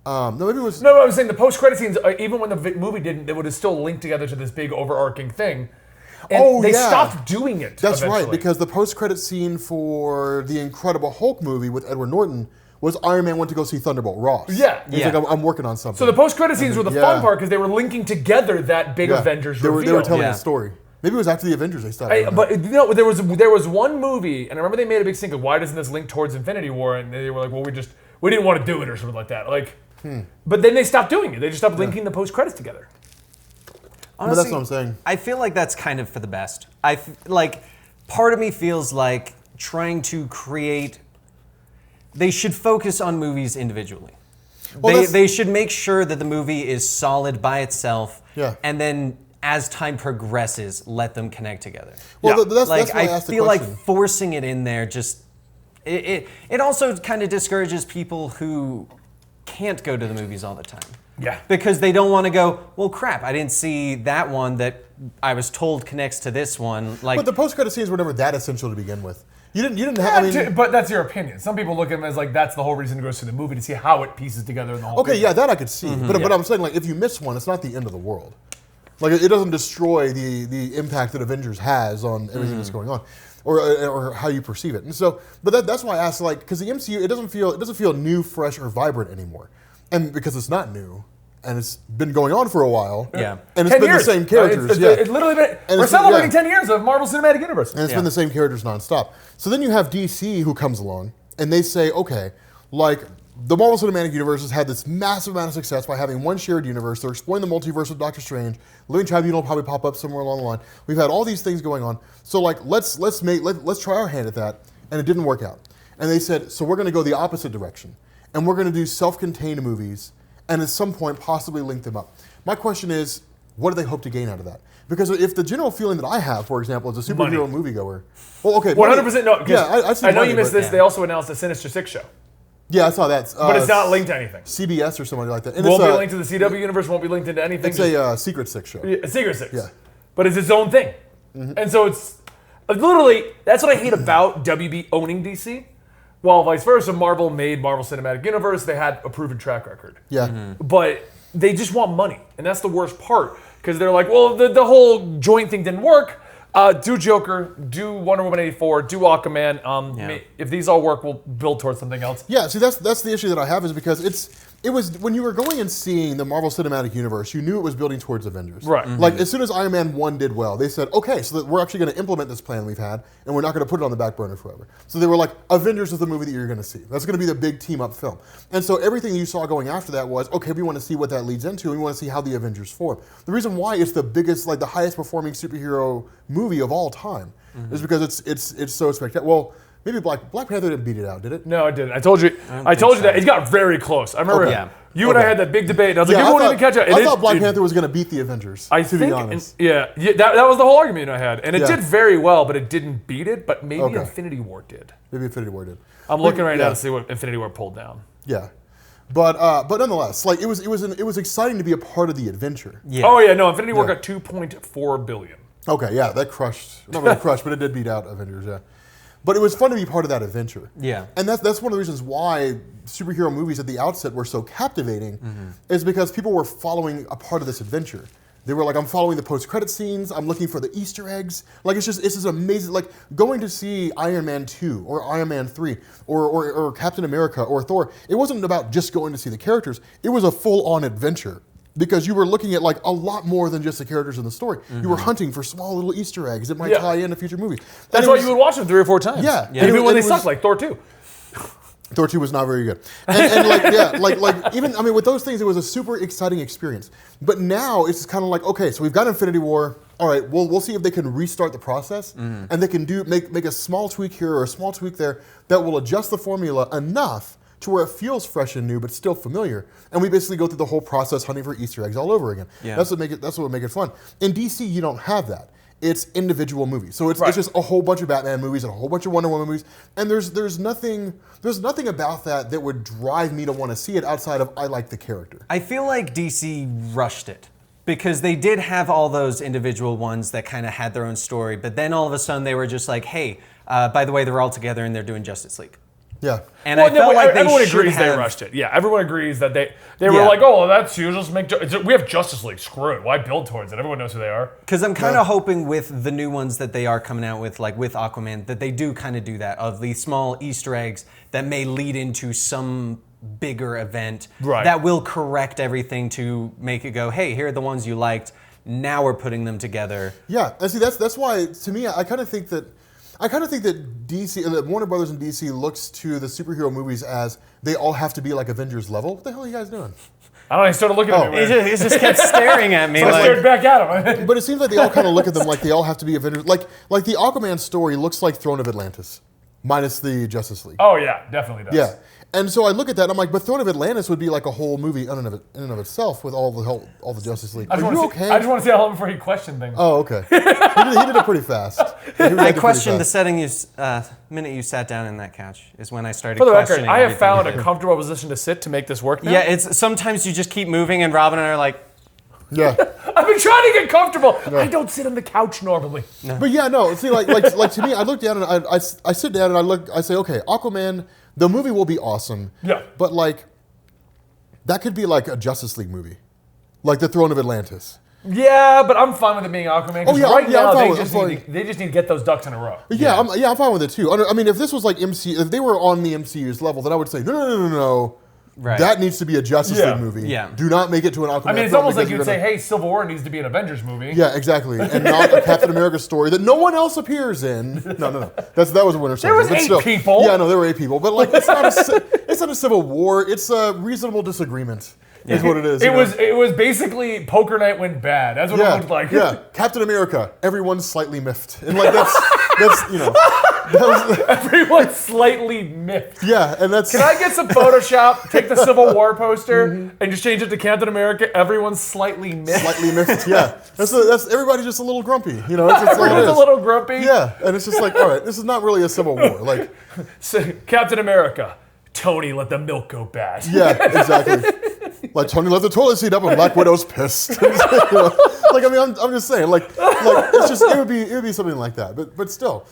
No, maybe it was. No, I was saying the post-credit scenes, even when the movie didn't, they would have still linked together to this big overarching thing. And they stopped doing it. That's eventually. right, because the post-credit scene for the Incredible Hulk movie with Edward Norton was Iron Man went to go see Thunderbolt Ross. Yeah. He's like, I'm working on something. So the post-credit scenes were the Yeah. fun part because they were linking together that big Avengers they reveal. they were telling Yeah. a story. Maybe it was after the Avengers they stopped. doing that. But you know, there was one movie, and I remember they made a big thing of why doesn't this link towards Infinity War? And they were like, well, we didn't want to do it or something like that. Like, but then they stopped doing it. They just stopped linking the post credits together. But that's what I'm saying. I feel like that's kind of for the best. Like, part of me feels like trying to create. They should focus on movies individually. Well, They should make sure that the movie is solid by itself. Yeah. And then as time progresses, let them connect together. Well, Yeah. that's Like, why I I asked the feel like question. forcing it in there just. It also kind of discourages people who can't go to the movies all the time. Yeah. Because they don't want to go, well, crap, I didn't see that one that I was told connects to this one. Like, But the post-credit scenes were never that essential to begin with. You didn't have. I mean, But that's your opinion. Some people look at them as like that's the whole reason to go see the movie to see how it pieces together in the whole. okay, thing. yeah, that I could see. But Yeah. I'm saying like if you miss one, it's not the end of the world. Like it doesn't destroy the impact that Avengers has on everything that's going on, or how you perceive it. And so, but that's why I asked, like, because the MCU it doesn't feel new, fresh, or vibrant anymore, and because it's not new, and it's been going on for a while. Yeah. and it's 10 been years. the same characters. It's literally been. And We're it's- celebrating yeah. 10 years of Marvel Cinematic Universe. And it's been the same characters nonstop. So then you have DC who comes along and they say, okay, like the Marvel Cinematic Universe has had this massive amount of success by having one shared universe. They're exploring the multiverse with Doctor Strange. Living Tribunal will probably pop up somewhere along the line. We've had all these things going on. So like let's try our hand at that. And it didn't work out. And they said, so we're going to go the opposite direction. And we're going to do self-contained movies and at some point possibly link them up. My question is, what do they hope to gain out of that? Because if the general feeling that I have, for example, as a superhero moviegoer, well, okay, 100% no. 'cause Yeah, I see I know money, you missed but- this. They also announced a Sinister Six show, Yeah, I saw that. but it's not linked to anything. CBS or something like that. And Won't it's be linked to the CW universe. Won't be linked into anything. It's a Secret Six show. A Secret Six. Yeah. But it's its own thing. And so it's literally, that's what I hate about WB owning DC. While vice versa, Marvel made Marvel Cinematic Universe. They had a proven track record. Yeah. But they just want money. And that's the worst part. Because they're like, well, the whole joint thing didn't work. Do Joker, do Wonder Woman 84, do Aquaman. Yeah. If these all work, we'll build towards something else. Yeah, see, that's the issue that I have is because it was when you were going and seeing the Marvel Cinematic Universe, you knew it was building towards Avengers. Right. Like as soon as Iron Man 1 did well, they said, okay, so that we're actually going to implement this plan we've had, and we're not going to put it on the back burner forever. So they were like, Avengers is the movie that you're going to see. That's going to be the big team up film. And so everything you saw going after that was, okay, we want to see what that leads into, and we want to see how the Avengers form. The reason why it's the biggest, like the highest performing superhero movie of all time is because it's so spectacular. Well, maybe Black Panther didn't beat it out, did it? No, it didn't. I told you that it got very close. I remember you and I had that big debate. And I was like, it won't even catch up. I thought Black Panther was going to beat the Avengers, to be honest. That was the whole argument I had. And it did very well, but it didn't beat it. But maybe Infinity War did. Maybe Infinity War did. I'm looking right now to see what Infinity War pulled down. Yeah. But nonetheless, like it was exciting to be a part of the adventure. Yeah. Oh yeah, no, Infinity War got $2.4 billion. Okay, yeah, that crushed. Not really crushed, but it did beat out Avengers, yeah. But it was fun to be part of that adventure. Yeah. And that's one of the reasons why superhero movies at the outset were so captivating, is because people were following a part of this adventure. They were like, I'm following the post-credit scenes, I'm looking for the Easter eggs. Like it's just amazing. Like going to see Iron Man 2 or Iron Man 3 or Captain America or Thor, it wasn't about just going to see the characters, it was a full-on adventure. Because you were looking at like a lot more than just the characters in the story. You were hunting for small little Easter eggs that might tie in a future movie. That's why you would watch them 3 or 4 times. Yeah. Even when they sucked, like Thor 2. Thor 2 was not very good. And like even, I mean, with those things, it was a super exciting experience. But now it's kind of like, okay, so we've got Infinity War. All right, we'll see if they can restart the process, and they can make a small tweak here or a small tweak there that will adjust the formula enough to where it feels fresh and new, but still familiar. And we basically go through the whole process hunting for Easter eggs all over again. Yeah. That's what would make it fun. In DC, you don't have that. It's individual movies. So it's just a whole bunch of Batman movies and a whole bunch of Wonder Woman movies. And there's nothing about that would drive me to want to see it outside of I like the character. I feel like DC rushed it. Because they did have all those individual ones that kind of had their own story, but then all of a sudden they were just like, hey, by the way, they're all together and they're doing Justice League. Yeah. And I felt like everyone agrees they rushed it. Yeah, everyone agrees that they were like, oh, well, that's you. Just make. We have Justice League. Screw it. Why build towards it? Everyone knows who they are. Because I'm kind of hoping with the new ones that they are coming out with, like with Aquaman, that they do kind of do that, of these small Easter eggs that may lead into some bigger event that will correct everything to make it go, hey, here are the ones you liked. Now we're putting them together. Yeah, and see, that's why, to me, I kind of think that DC, that Warner Brothers and DC looks to the superhero movies as they all have to be like Avengers level. What the hell are you guys doing? I don't know, he started looking at me. He just kept staring at me. So I stared back at him. But it seems like they all kind of look at them like they all have to be Avengers. Like the Aquaman story looks like Throne of Atlantis, minus the Justice League. Oh yeah, definitely does. Yeah. And so I look at that and I'm like, but Throne of Atlantis would be like a whole movie in and of itself with all the Justice League. Are you okay? I just want to see how long before he questioned things. Oh, okay. He did it pretty fast. I questioned the setting minute you sat down in that couch is when I started For the questioning record, I have everything. found a comfortable position to sit to make this work now. Yeah, it's sometimes you just keep moving and Robin and I are like, yeah. I've been trying to get comfortable. No. I don't sit on the couch normally. No. But yeah, no. See, like to me, I look down and I sit down and I say, okay, Aquaman, the movie will be awesome. Yeah. But like, that could be like a Justice League movie, like the Throne of Atlantis. Yeah, but I'm fine with it being Aquaman. Oh yeah, now they just need to get those ducks in a row. Yeah, I'm fine with it too. I mean, if this was like if they were on the MCU's level, then I would say no. Right. That needs to be a Justice League movie. Yeah. Do not make it to an Aquaman. I mean, it's almost like you'd say, hey, Civil War needs to be an Avengers movie. Yeah, exactly. And not a Captain America story that no one else appears in. No. That was a Winter Soldier. There was 8 people. Yeah, no, there were 8 people. But like, it's not a Civil War. It's a reasonable disagreement. Is what it is. It was basically Poker Night went bad. That's what it looked like. Yeah, Captain America. Everyone's slightly miffed, and like that's everyone's slightly miffed. Yeah, and that's. Can I get some Photoshop? Take the Civil War poster and just change it to Captain America. Everyone's slightly miffed. Slightly miffed. Yeah, that's everybody's just a little grumpy. You know, everyone's a little grumpy. Yeah, and it's just like, all right, this is not really a Civil War. Like, so, Captain America. Tony let the milk go bad. Yeah, exactly. Like Tony left the toilet seat up and Black Widow's pissed. Like, I mean, I'm just saying, like it's just it would be something like that. But still,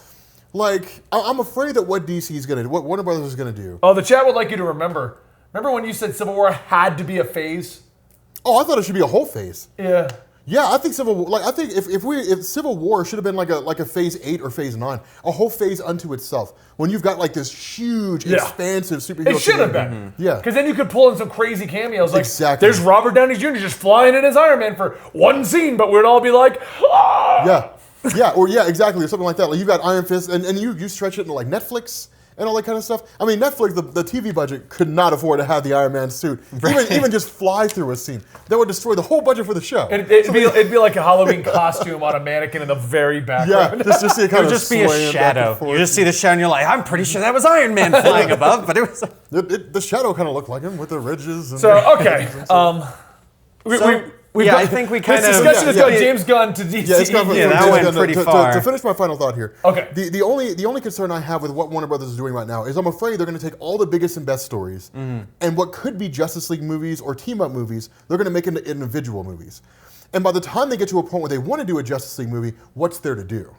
like I'm afraid that what DC is gonna do, what Warner Brothers is gonna do. Oh, the chat would like you to remember. Remember when you said Civil War had to be a phase? Oh, I thought it should be a whole phase. Yeah. Yeah, I think Civil War. Like, I think if Civil War should have been like a phase 8 or phase 9, a whole phase unto itself. When you've got like this huge, expansive superhero. It should have been. Yeah. Because then you could pull in some crazy cameos. Like, Exactly. there's Robert Downey Jr. just flying in as Iron Man for one scene, but we'd all be like, ah! Yeah, exactly, or something like that. Like you've got Iron Fist, and you stretch it into like Netflix and all that kind of stuff. I mean, Netflix, the TV budget could not afford to have the Iron Man suit. Even just fly through a scene. That would destroy the whole budget for the show. It'd be like a Halloween costume on a mannequin in the very background. Yeah, just see it kind of just be a shadow. You just see the shadow and you're like, I'm pretty sure that was Iron Man flying above, but it was... The shadow kind of looked like him with the ridges. And So, okay. I think we kind This of... discussion has gone James Gunn to DCEU. Yeah, it's kind of that went pretty far. To finish my final thought here. Okay. The only concern I have with what Warner Brothers is doing right now is I'm afraid they're going to take all the biggest and best stories and what could be Justice League movies or team-up movies, they're going to make into individual movies. And by the time they get to a point where they want to do a Justice League movie, what's there to do?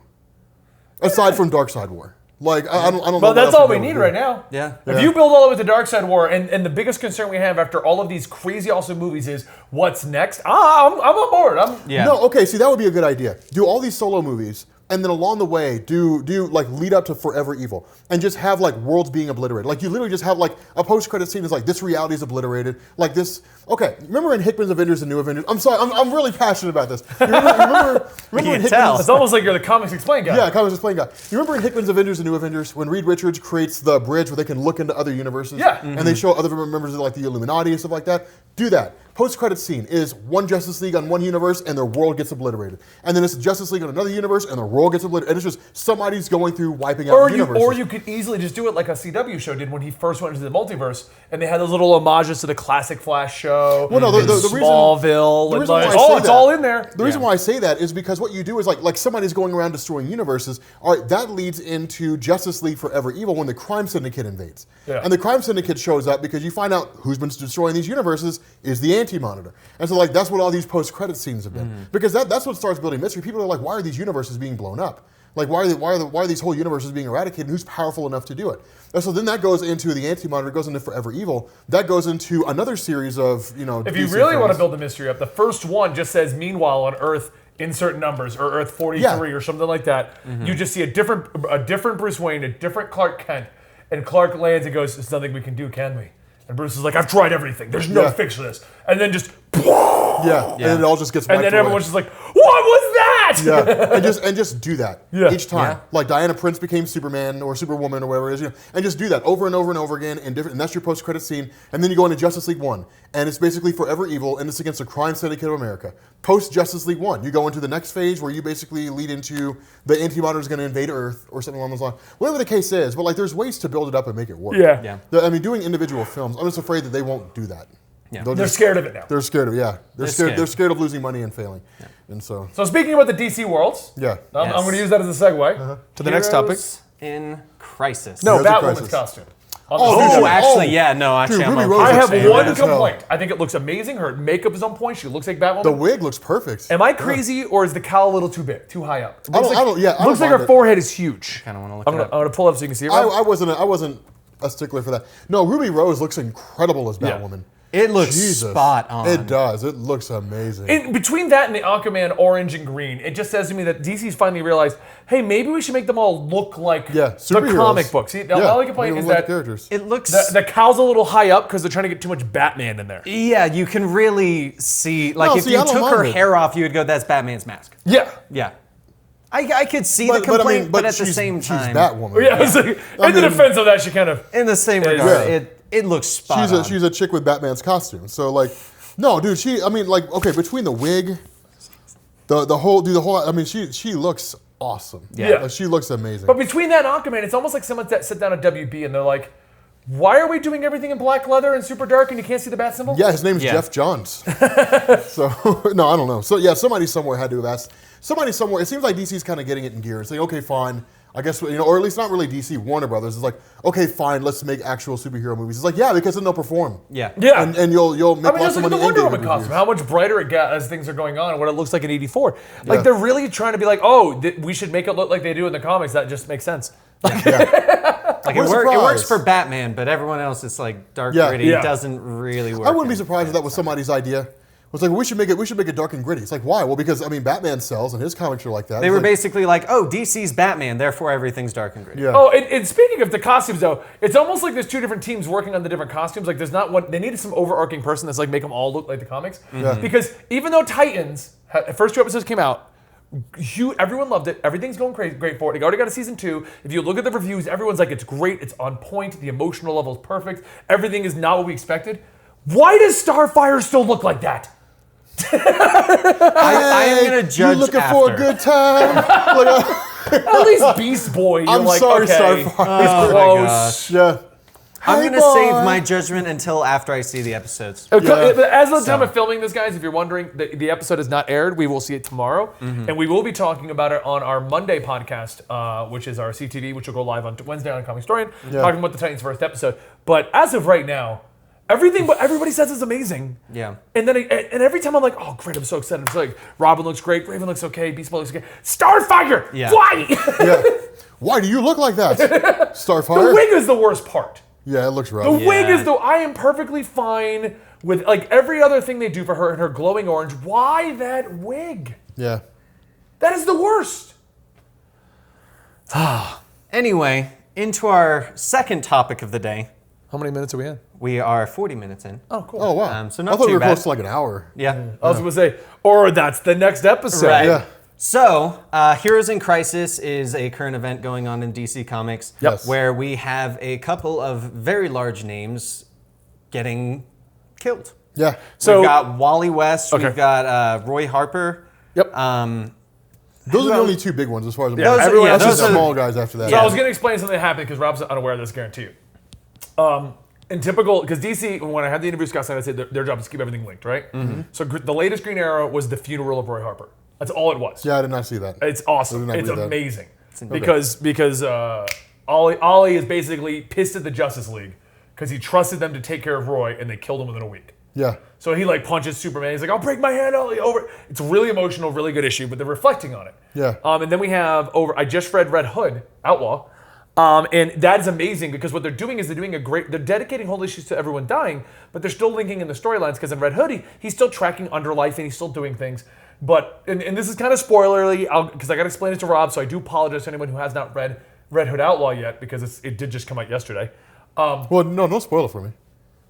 Aside from Darkseid War. Like, I don't know. Well, that's all we need right now. Yeah. If you build all the way to Darkseid War, and the biggest concern we have after all of these crazy awesome movies is what's next. I'm on board. No, okay, see, that would be a good idea. Do all these solo movies, and then along the way, do like lead up to Forever Evil, and just have like worlds being obliterated. Like you literally just have like a post-credit scene is like this reality is obliterated. Like this. Okay, remember in Hickman's Avengers and New Avengers? I'm sorry, I'm really passionate about this. Remember in Hickman's, It's almost like you're the Comics Explained guy. yeah, Comics Explained guy. You remember in Hickman's Avengers and New Avengers when Reed Richards creates the bridge where they can look into other universes? Yeah. And they show other members of like the Illuminati and stuff like that? Do that. Post-credit scene is one Justice League on one universe and their world gets obliterated. And then it's Justice League on another universe and their world gets obliterated. And it's just somebody's going through wiping out universes. Or you could easily just do it like a CW show did when he first went into the multiverse, and they had those little homages to the classic Flash show. Well, no, the reason- Smallville. the reason and why I like, say it's that- all in there. The reason why I say that is because what you do is like somebody's going around destroying universes. All right, that leads into Justice League Forever Evil when the Crime Syndicate invades. Yeah. And the Crime Syndicate shows up because you find out who's been destroying these universes is the Anti-Monitor. And so like that's what all these post-credit scenes have been. Because that's what starts building mystery. People are like, why are these universes being blown up? Like why are these whole universes being eradicated and who's powerful enough to do it? And so then that goes into the Anti-Monitor, goes into Forever Evil. That goes into another series of, If you really want to build the mystery up, the first one just says, meanwhile, on Earth, insert numbers, or Earth 43 or something like that. You just see a different Bruce Wayne, a different Clark Kent, and Clark lands and goes, "There's nothing we can do, can we?" And Bruce is like, "I've tried everything. There's no fix for this." And then just, and then it all just gets and wiped then away. everyone's just like, "What was that?" Yeah, and just do that each time. Yeah. Like Diana Prince became Superman or Superwoman or whatever it is, and just do that over and over and over again and that's your post-credit scene. And then you go into Justice League 1, and it's basically Forever Evil, and it's against the Crime Syndicate of America. Post-Justice League 1, you go into the next phase where you basically lead into the Anti-Monitor is going to invade Earth or something along those lines. Whatever the case is, but like there's ways to build it up and make it work. Yeah. I mean, doing individual films, I'm just afraid that they won't do that. Yeah. They're scared of it now. They're scared of it, yeah. They're scared. scared. They're scared of losing money and failing. And so, So speaking about the DC worlds, yeah. I'm going to use that as a segue To the next topic. Heroes in Crisis. No, Heroes in Batwoman's Crisis. costume. Oh, dude, actually, yeah, no, actually, Dude, I'm Ruby okay. Rose I looks have bad one as hell. complaint. I think it looks amazing. Her makeup is on point. She looks like Batwoman. The wig looks perfect. Am I crazy, or is the cowl a little too big, too high up? It I looks don't- like, yeah, I don't looks like mind her it. forehead is huge. Kinda wanna look I'm it gonna, up. I'm gonna pull it up so you can see it. I wasn't a stickler for that. No, Ruby Rose looks incredible as Batwoman. It looks Jesus. spot on. It does. It looks amazing. In between that and the Aquaman orange and green, it just says to me that DC's finally realized, hey, maybe we should make them all look like the superheroes. comic book. See, the only complaint make is them like that characters. It looks... the cowl's a little high up because they're trying to get too much Batman in there. Yeah, you can really see... Like, No, if see, you I don't took her mind it. hair off, you would go, that's Batman's mask. Yeah. Yeah. I could see the complaint, but at the same time... she's Batwoman. Yeah, it's like, in the defense of that, she kind of... In the same Yeah. regard, it looks spot on. She's a chick with Batman's costume. So like, no, dude. Okay, between the wig, the whole. I mean, she looks awesome. Yeah. Like, she looks amazing. But between that and Aquaman, it's almost like someone that sit down at WB and they're like, why are we doing everything in black leather and super dark and you can't see the bat symbol? Yeah, his name's Yeah. Jeff Johns. So, no, I don't know. So, yeah, somebody somewhere had to have asked. Somebody somewhere, it seems like DC's kind of getting it in gear and saying, okay, fine. I guess, or at least not really DC, Warner Brothers is like, okay, fine, let's make actual superhero movies. It's like, yeah, because then they'll perform. Yeah. Yeah. And you'll make I mean, lots just of look at money the Wonder and Woman get costume. reviews. How much brighter it got as things are going on and what it looks like in '84. Like, Yeah. they're really trying to be like, oh, we should make it look like they do in the comics. That just makes sense. Like We're it works surprised. for Batman, but everyone else is like dark Yeah. gritty. Yeah. It doesn't really work. I wouldn't be surprised if that was somebody's idea. was like, we should make it dark and gritty. It's like, why? Well, because I mean, Batman sells, and his comics are like that. They It's were like, basically like, oh, DC's Batman, therefore everything's dark and gritty. Yeah. Oh, and speaking of the costumes, though, it's almost like there's two different teams working on the different costumes. Like, there's not one. They needed some overarching person that's like make them all look like the comics. Yeah. Because even though Titans, first 2 episodes came out, everyone loved it. Everything's going great for it. They already got a season 2. If you look at the reviews, everyone's like, it's great. It's on point. The emotional level is perfect. Everything is not what we expected. Why does Starfire still look like that? I am going to judge You looking after. for a good time? At least Beast Boy. You're I'm like, sorry, okay, Starfire. it's Oh my close. gosh. Yeah. I'm Hey, going to save boy. my judgment until after I see the episodes. As of the time So- of filming this, guys, if you're wondering, the episode has not aired. We will see it tomorrow, and we will be talking about it on our Monday podcast, which is our CTV, which will go live on Wednesday on Comicstorian, talking about the Titans' first episode. But as of right now, everything what everybody says is amazing. Yeah. And then and every time I'm like, oh great, I'm so excited. It's like Robin looks great, Raven looks okay, Beast Boy looks okay, Starfire. Yeah. Why? Yeah. Why do you look like that? Starfire? The wig is the worst part. Yeah, it looks rough. The wig Yeah. is I am perfectly fine with like every other thing they do for her and her glowing orange. Why that wig? Yeah. That is the worst. Anyway, into our second topic of the day. How many minutes are we in? We are 40 minutes in. Oh, cool. Oh, wow. So I not thought too we were bad. close to like an hour. Yeah. I was going to say, or that's the next episode. Right. Yeah. So, Heroes in Crisis is a current event going on in DC Comics Yes. where we have a couple of very large names getting killed. Yeah. So- We've got Wally West, Okay. we've got Roy Harper. Yep. Those are the only two big ones as far as I'm Those- concerned. everyone yeah, else Just those are- small guys after that. So I was going to explain something that happened because Rob's unaware of this, guarantee you. In typical, because DC, when I had the interview with Scott Snyder, I said their job is to keep everything linked, right? So the latest Green Arrow was the funeral of Roy Harper. That's all it was. Yeah, I did not see that. It's awesome. I did It's not read that. amazing. Because Ollie is basically pissed at the Justice League because he trusted them to take care of Roy and they killed him within a week. Yeah. So he like punches Superman. He's like, "I'll break my hand, Ollie." Over. It's a really emotional, really good issue, but they're reflecting on it. Yeah. And then we have I just read Red Hood Outlaw, and that is amazing because what they're doing is they're dedicating whole issues to everyone dying, but they're still linking in the storylines because in Red Hood he's still tracking Underlife and he's still doing things. But and this is kind of spoilerly because I got to explain it to Rob, so I do apologize to anyone who has not read Red Hood Outlaw yet because it did just come out yesterday. Well, no, don't spoil it for me.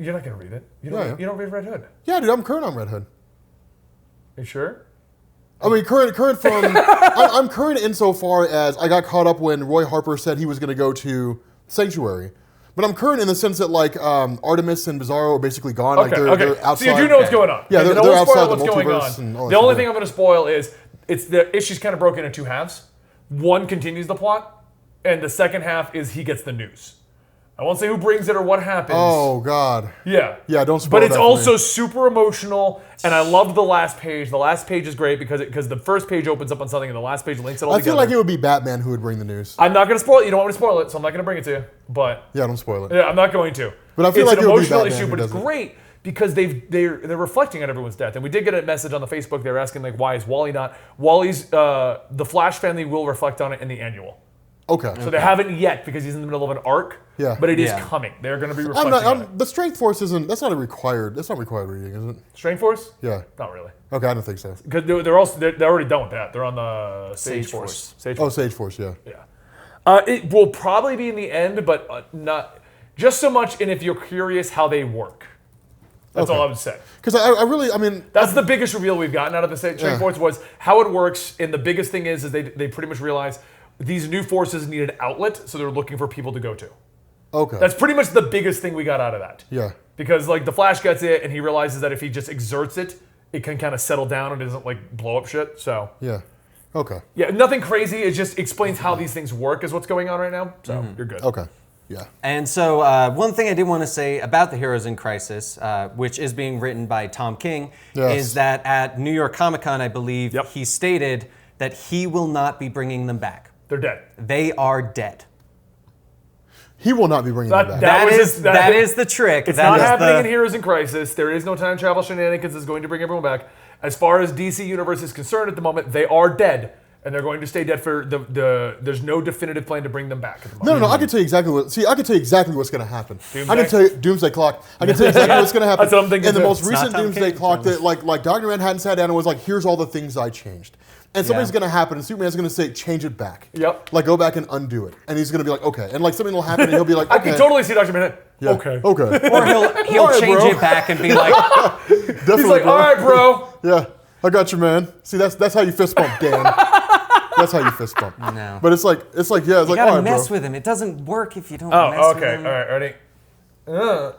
You're not gonna read it. You Yeah, yeah. don't read Red Hood. Yeah, dude, I'm current on Red Hood. You sure? I mean, current from. I'm current insofar as I got caught up when Roy Harper said he was going to go to Sanctuary. But I'm current in the sense that like Artemis and Bizarro are basically gone. Like they're outside. So you do know what's going on. Yeah, And they're I won't spoil outside the what's going multiverse and all on. that The only stuff. thing I'm going to spoil is it's the issue's kind of broken into 2 halves. One continues the plot, and the second half is he gets the news. I won't say who brings it or what happens. Oh God. Yeah. Yeah, don't spoil But it's that for also me. super emotional, and I loved the last page. The last page is great because the first page opens up on something, and the last page links it all I together. feel like it would be Batman who would bring the news. I'm not going to spoil it. You don't want me to spoil it, so I'm not going to bring it to you. But Yeah, don't spoil it. yeah, I'm not going to. But I feel it's like an it would be emotional Batman issue, who but it's does it. great because they're reflecting on everyone's death. And we did get a message on the Facebook. They were asking like, why is Wally not? Wally's the Flash family will reflect on it in the annual. Okay. So they haven't yet because he's in the middle of an arc. Yeah. But it is Yeah. coming. They're going to be I'm reflecting not. on it. The Strength Force isn't. That's not a required. That's not required reading, is it? Strength Force? Yeah. Not really. Okay, I don't think so. Because they're already done with that. They're on the Sage Sage Force. Force. Sage Oh, Force. Sage Force. Yeah. Yeah. It will probably be in the end, but not just so much in if you're curious how they work. That's Okay. all I would say. Because I really. I mean. That's the biggest reveal we've gotten out of the Strength Yeah. Force was how it works. And the biggest thing is they pretty much realize these new forces need an outlet, so they're looking for people to go to. Okay. That's pretty much the biggest thing we got out of that. Yeah. Because like the Flash gets it, and he realizes that if he just exerts it, it can kind of settle down and doesn't like blow up shit. So Yeah. Okay. yeah, nothing crazy. It just explains how these things work is what's going on right now. So you're good. Okay. Yeah. And so one thing I did want to say about the Heroes in Crisis, which is being written by Tom King, Yes. is that at New York Comic Con, I believe, Yep. he stated that he will not be bringing them back. They're dead. They are dead. He will not be bringing That- them back. that- That was is his- that is the trick. It's That not is happening the- in Heroes in Crisis. There is no time travel shenanigans that's going to bring everyone back. As far as DC Universe is concerned at the moment, they are dead. and they're going to stay dead for there's no definitive plan to bring them back at the moment. No, I can tell you exactly what. See, I can tell you exactly what's going to happen. Doomsday? I can tell you Doomsday Clock. I can tell you exactly what's going to happen. That's what I'm thinking And the too. most It's recent not Tom Doomsday Cage, Clock Thomas. that like Dr. Manhattan sat down and was like, "Here's all the things I changed." And something's going to happen, and Superman's going to say, "Change it back." Yep. Like go back and undo it, and he's going to be like, "Okay," and like something will happen, and he'll be like, I "Okay." can totally see Dr. Manhattan. Yeah. Okay. Okay. Or he'll All right, change bro. it back and be like, Definitely, He's like, bro. all right, bro. Yeah, I got you, man. See, that's how you fist bump, Dan. That's how you fist bump. No. But it's like yeah, it's you like all gotta right, mess bro. with him. It doesn't work if you don't Oh, mess with okay. him. All right, ready? I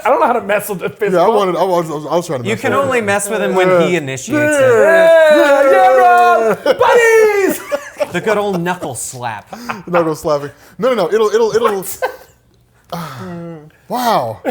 don't know how to mess with the fist Yeah, I bump. was trying to. You mess can with it. only mess with him when he initiates it. Yeah, bro! Buddies! The good old knuckle slap. Knuckle slapping. No. It'll. Wow.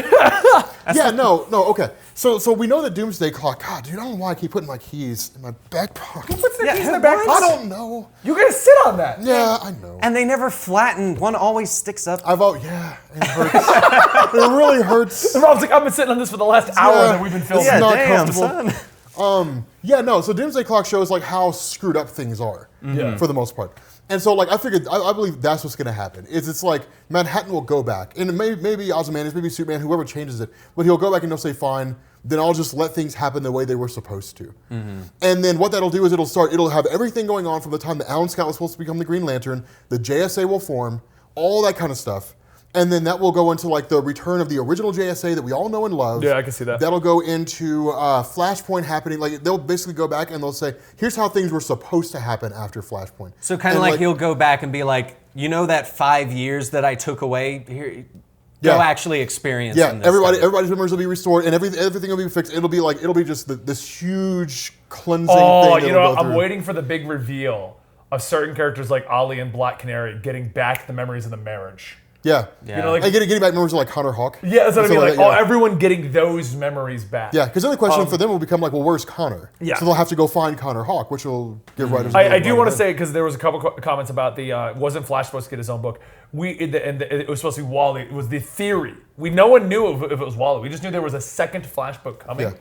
Yeah. No. Okay. So we know that Doomsday Clock. God, dude, I don't know why I keep putting my keys in my back pocket. What's the Yeah, keys in the what? back I pocket? don't know. You gotta sit on that. Yeah, I know. And they never flatten. One always sticks up. Yeah, it hurts. It really hurts. Rob's like, I've been sitting on this for the last hour that we've been filming. Yeah. not damn, comfortable. son. Yeah, no. So Doomsday Clock shows like how screwed up things are Yeah. for the most part. And so like I figured, I believe that's what's gonna happen. It's like Manhattan will go back, and maybe Ozymandias, maybe Superman, whoever changes it, but he'll go back and he'll say, fine, then I'll just let things happen the way they were supposed to. And then what that'll do is it'll have everything going on from the time that Alan Scott was supposed to become the Green Lantern, the JSA will form, all that kind of stuff. And then that will go into like the return of the original JSA that we all know and love. Yeah, I can see that. That'll go into Flashpoint happening. Like they'll basically go back and they'll say, "Here's how things were supposed to happen after Flashpoint." So kind of And, like he'll go back and be like, you know that 5 years that I took away? Here, Yeah. go actually experience yeah, some of this everybody's stuff. memories will be restored and everything will be fixed. It'll be just this huge cleansing Oh, thing. you know, that'll go I'm through. waiting for the big reveal of certain characters like Ollie and Black Canary getting back the memories of the marriage. Yeah. Yeah. You know, like, And getting back memories of like Hunter Hawk. yeah, that's what I and mean. stuff Like, that, yeah. everyone getting those memories back. Yeah, because then the question for them will become like, well, where's Connor? Yeah. So they'll have to go find Connor Hawk, which will give writers. I do want to say, because there was a couple comments about wasn't Flash supposed to get his own book? It was supposed to be Wally. It was the theory. No one knew if it was Wally. We just knew there was a second Flash book coming. Yeah.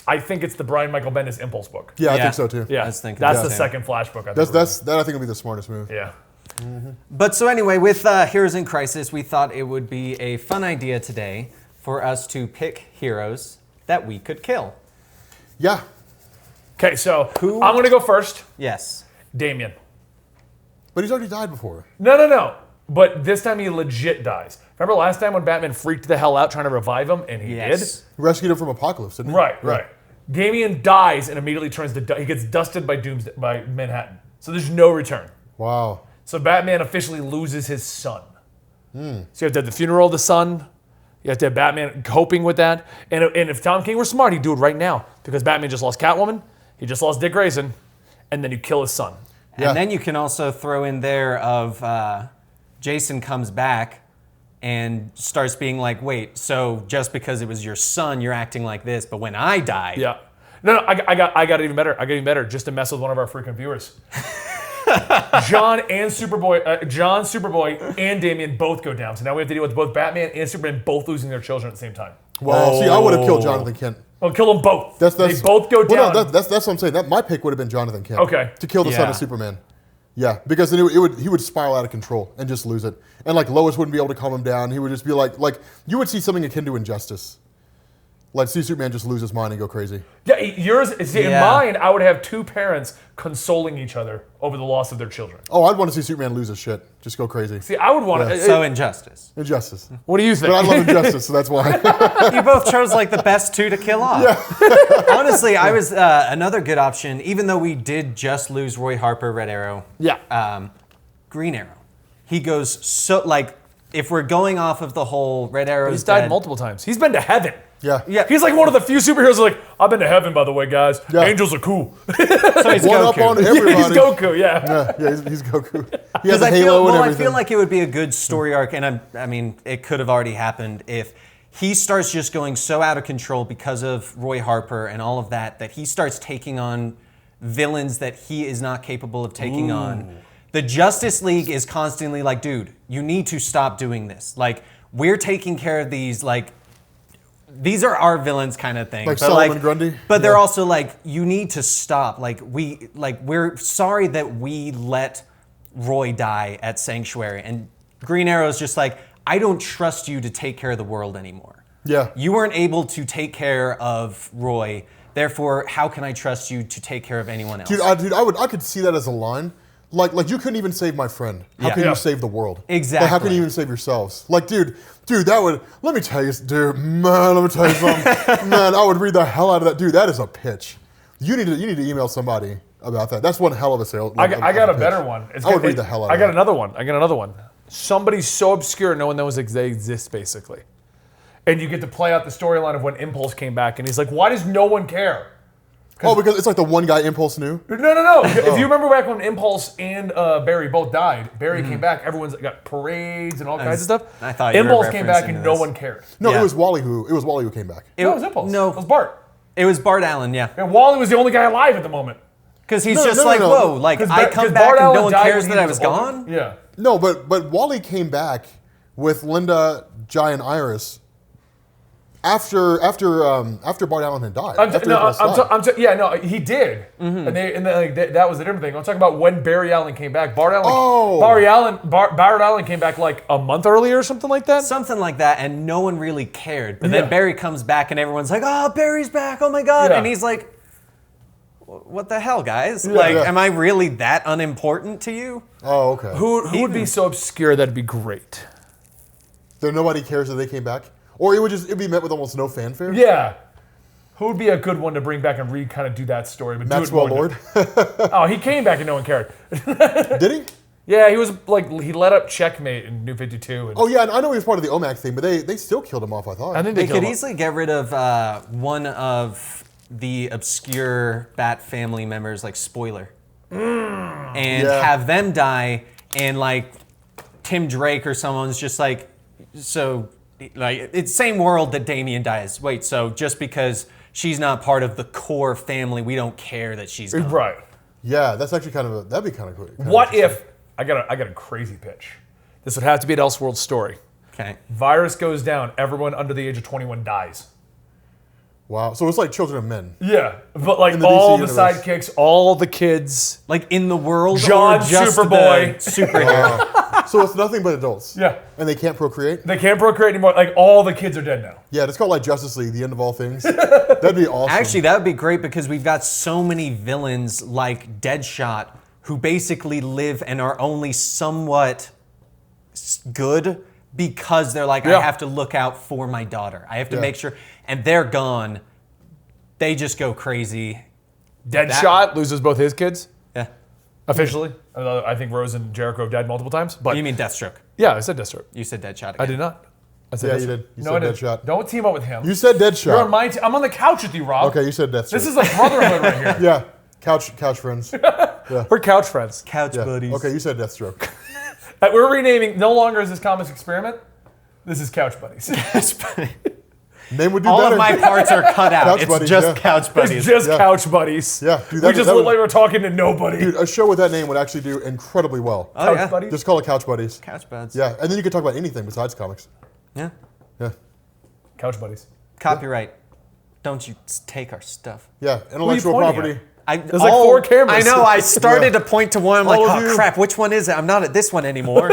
I think it's the Brian Michael Bendis Impulse book. Yeah, I Yeah. think so too. Yeah, I was thinking that's that the too. second Flash book. That I think will be the smartest move. Yeah. But so anyway, with Heroes in Crisis, we thought it would be a fun idea today for us to pick heroes that we could kill. Yeah. Okay, so Who- I'm going to go first. Yes. Damien. But he's already died before. No. But this time he legit dies. Remember last time when Batman freaked the hell out trying to revive him, and he Yes. He rescued him from Apocalypse, didn't did? he? Right, right. Damien dies and immediately turns to he gets dusted by by Manhattan. So there's no return. Wow. So Batman officially loses his son. So you have to have the funeral of the son. You have to have Batman coping with that. And if Tom King were smart, he'd do it right now. Because Batman just lost Catwoman, he just lost Dick Grayson, and then you kill his son. Yeah. And then you can also throw in there of Jason comes back and starts being like, wait, so just because it was your son, you're acting like this, but when I die, Yeah. No, I got it even better. I got it even better just to mess with one of our frequent viewers. John, Superboy, and Damien both go down. So now we have to deal with both Batman and Superman both losing their children at the same time. Well, see, I would have killed Jonathan Kent. Well, kill them both. They both go down. Well, no, that's what I'm saying. My pick would have been Jonathan Kent. Okay. To kill the son Yeah. of Superman. Yeah, because then he would spiral out of control and just lose it. And like Lois wouldn't be able to calm him down. He would just be like you would see something akin to Injustice. Like see Superman just lose his mind and go crazy. Yeah, yours. See, in Yeah. mine, I would have two parents consoling each other over the loss of their children. Oh, I'd want to see Superman lose his shit. Just go crazy. See, I would want to. so Injustice. Injustice. What do you think? But I love Injustice, so that's why. You both chose like the best two to kill off. Honestly, I was another good option, even though we did just lose Roy Harper, Red Arrow. Yeah. Green Arrow. He goes so like if we're going off of the whole Red Arrow. He's died multiple times. He's been to heaven. Yeah. Yeah. He's like one of the few superheroes who's like, I've been to heaven, by the way, guys. Yeah. Angels are cool. So he's One up Goku. on everybody. He's Goku, yeah. Yeah, he's Goku. He has Because a I halo feel, and I everything. feel like it would be a good story arc, and I mean, it could have already happened if he starts just going so out of control because of Roy Harper and all of that he starts taking on villains that he is not capable of taking on. The Justice League is constantly like, dude, you need to stop doing this. Like, we're taking care of these, like, these are our villains kind of thing. Like but Solomon Grundy? But they're Yeah. also like, you need to stop. We're sorry that we let Roy die at Sanctuary. And Green Arrow's just like, I don't trust you to take care of the world anymore. Yeah. You weren't able to take care of Roy. Therefore, how can I trust you to take care of anyone else? Dude, I could see that as a line. Like you couldn't even save my friend. How can you save the world? Exactly. Like, how can you even save yourselves? Like, dude, that would. Let me tell you, dude, man. Let me tell you something, man. I would read the hell out of that, dude. That is a pitch. You need to email somebody about that. That's one hell of a sale. I got a better one. I would read the hell out of I got that. another one. Somebody so obscure no one knows they exist, basically. And you get to play out the storyline of when Impulse came back, and he's like, why does no one care? Oh, because it's like the one guy Impulse knew? No. If you remember back when Impulse and Barry both died, Barry came back, everyone's got parades and all kinds of stuff. I thought you were Impulse came back referencing and to no this. one cared. No, Yeah. it was Wally who came back. No, it was Impulse. No. It was Bart. It was Bart Allen, yeah. And Wally was the only guy alive at the moment. Because he's No, just no, like, no. whoa, like I come back Bart and no Allen one died cares when he that I was older. gone? Yeah. No, but Wally came back with Linda, Jai, and Iris after Bart Allen had died. He did, and that was the different thing. I'm talking about when Barry Allen came back. Bart Allen came back like a month earlier or something like that. Something like that, and no one really cared. But then Barry comes back and everyone's like, oh, Barry's back, oh my God. Yeah. And he's like, what the hell, guys? Am I really that unimportant to you? Oh, okay. Who would be so obscure that'd be great? That nobody cares that they came back? Or it'd be met with almost no fanfare? Yeah. Who would be a good one to bring back and kind of do that story? But Maxwell Lord? Oh, he came back and no one cared. Did he? Yeah, he was like, he led up Checkmate in New 52. And Oh, yeah, and I know he was part of the OMAC thing, but they still killed him off, I thought. I think They killed could him. easily get rid of one of the obscure Bat family members, like Spoiler, and have them die, and like Tim Drake or someone's just like, so like it's same world that Damien dies. Wait, so just because she's not part of the core family, we don't care that she's gone. Right. Yeah, that's actually that'd be kind of cool. What if, I got a crazy pitch. This would have to be an Elseworld story. Okay. Virus goes down, everyone under the age of 21 dies. Wow, so it's like Children of Men. Yeah, but like In the all DC the universe. sidekicks, all the kids. Like in the world, John or just Superboy. the superhero. So it's nothing but adults. Yeah. And they can't procreate? They can't procreate anymore. Like all the kids are dead now. Yeah, it's called like Justice League, the end of all things. That'd be awesome. Actually, that would be great because we've got so many villains like Deadshot who basically live and are only somewhat good because they're like, Yeah. I have to look out for my daughter. I have to Yeah. make sure, and they're gone. They just go crazy. Deadshot loses both his kids, Yeah. officially. I think Rose and Jericho have died multiple times. But You mean Deathstroke? yeah, I said Deathstroke. You said Deadshot again. I did not. I said Yeah, Deathstroke. you did. You No, said I didn't. Deadshot. Don't team up with him. You said Deadshot. You're on my team. I'm on the couch with you, Rob. Okay, you said Deathstroke. This is a brotherhood right here. Yeah, couch friends. We're couch friends. Couch Yeah. buddies. Okay, you said Deathstroke. We're renaming, no longer is this Comics Experiment. This is Couch Buddies. Name would do All better. of my parts are cut out. Couch it's buddies, just yeah. couch buddies. It's just Yeah. Couch Buddies. Yeah, dude, we just that look would- like we're talking to nobody. Dude, a show with that name would actually do incredibly well. Oh, Couch yeah. Buddies? Just call it Couch Buddies. Couch buds. Yeah, and then you can talk about anything besides comics. Yeah. Yeah. Couch Buddies. Copyright. Don't you take our stuff. Yeah, intellectual pointing property. There's like 4 cameras. I know. I started to point to one. I'm like, All of oh you. crap, which one is it? I'm not at this one anymore.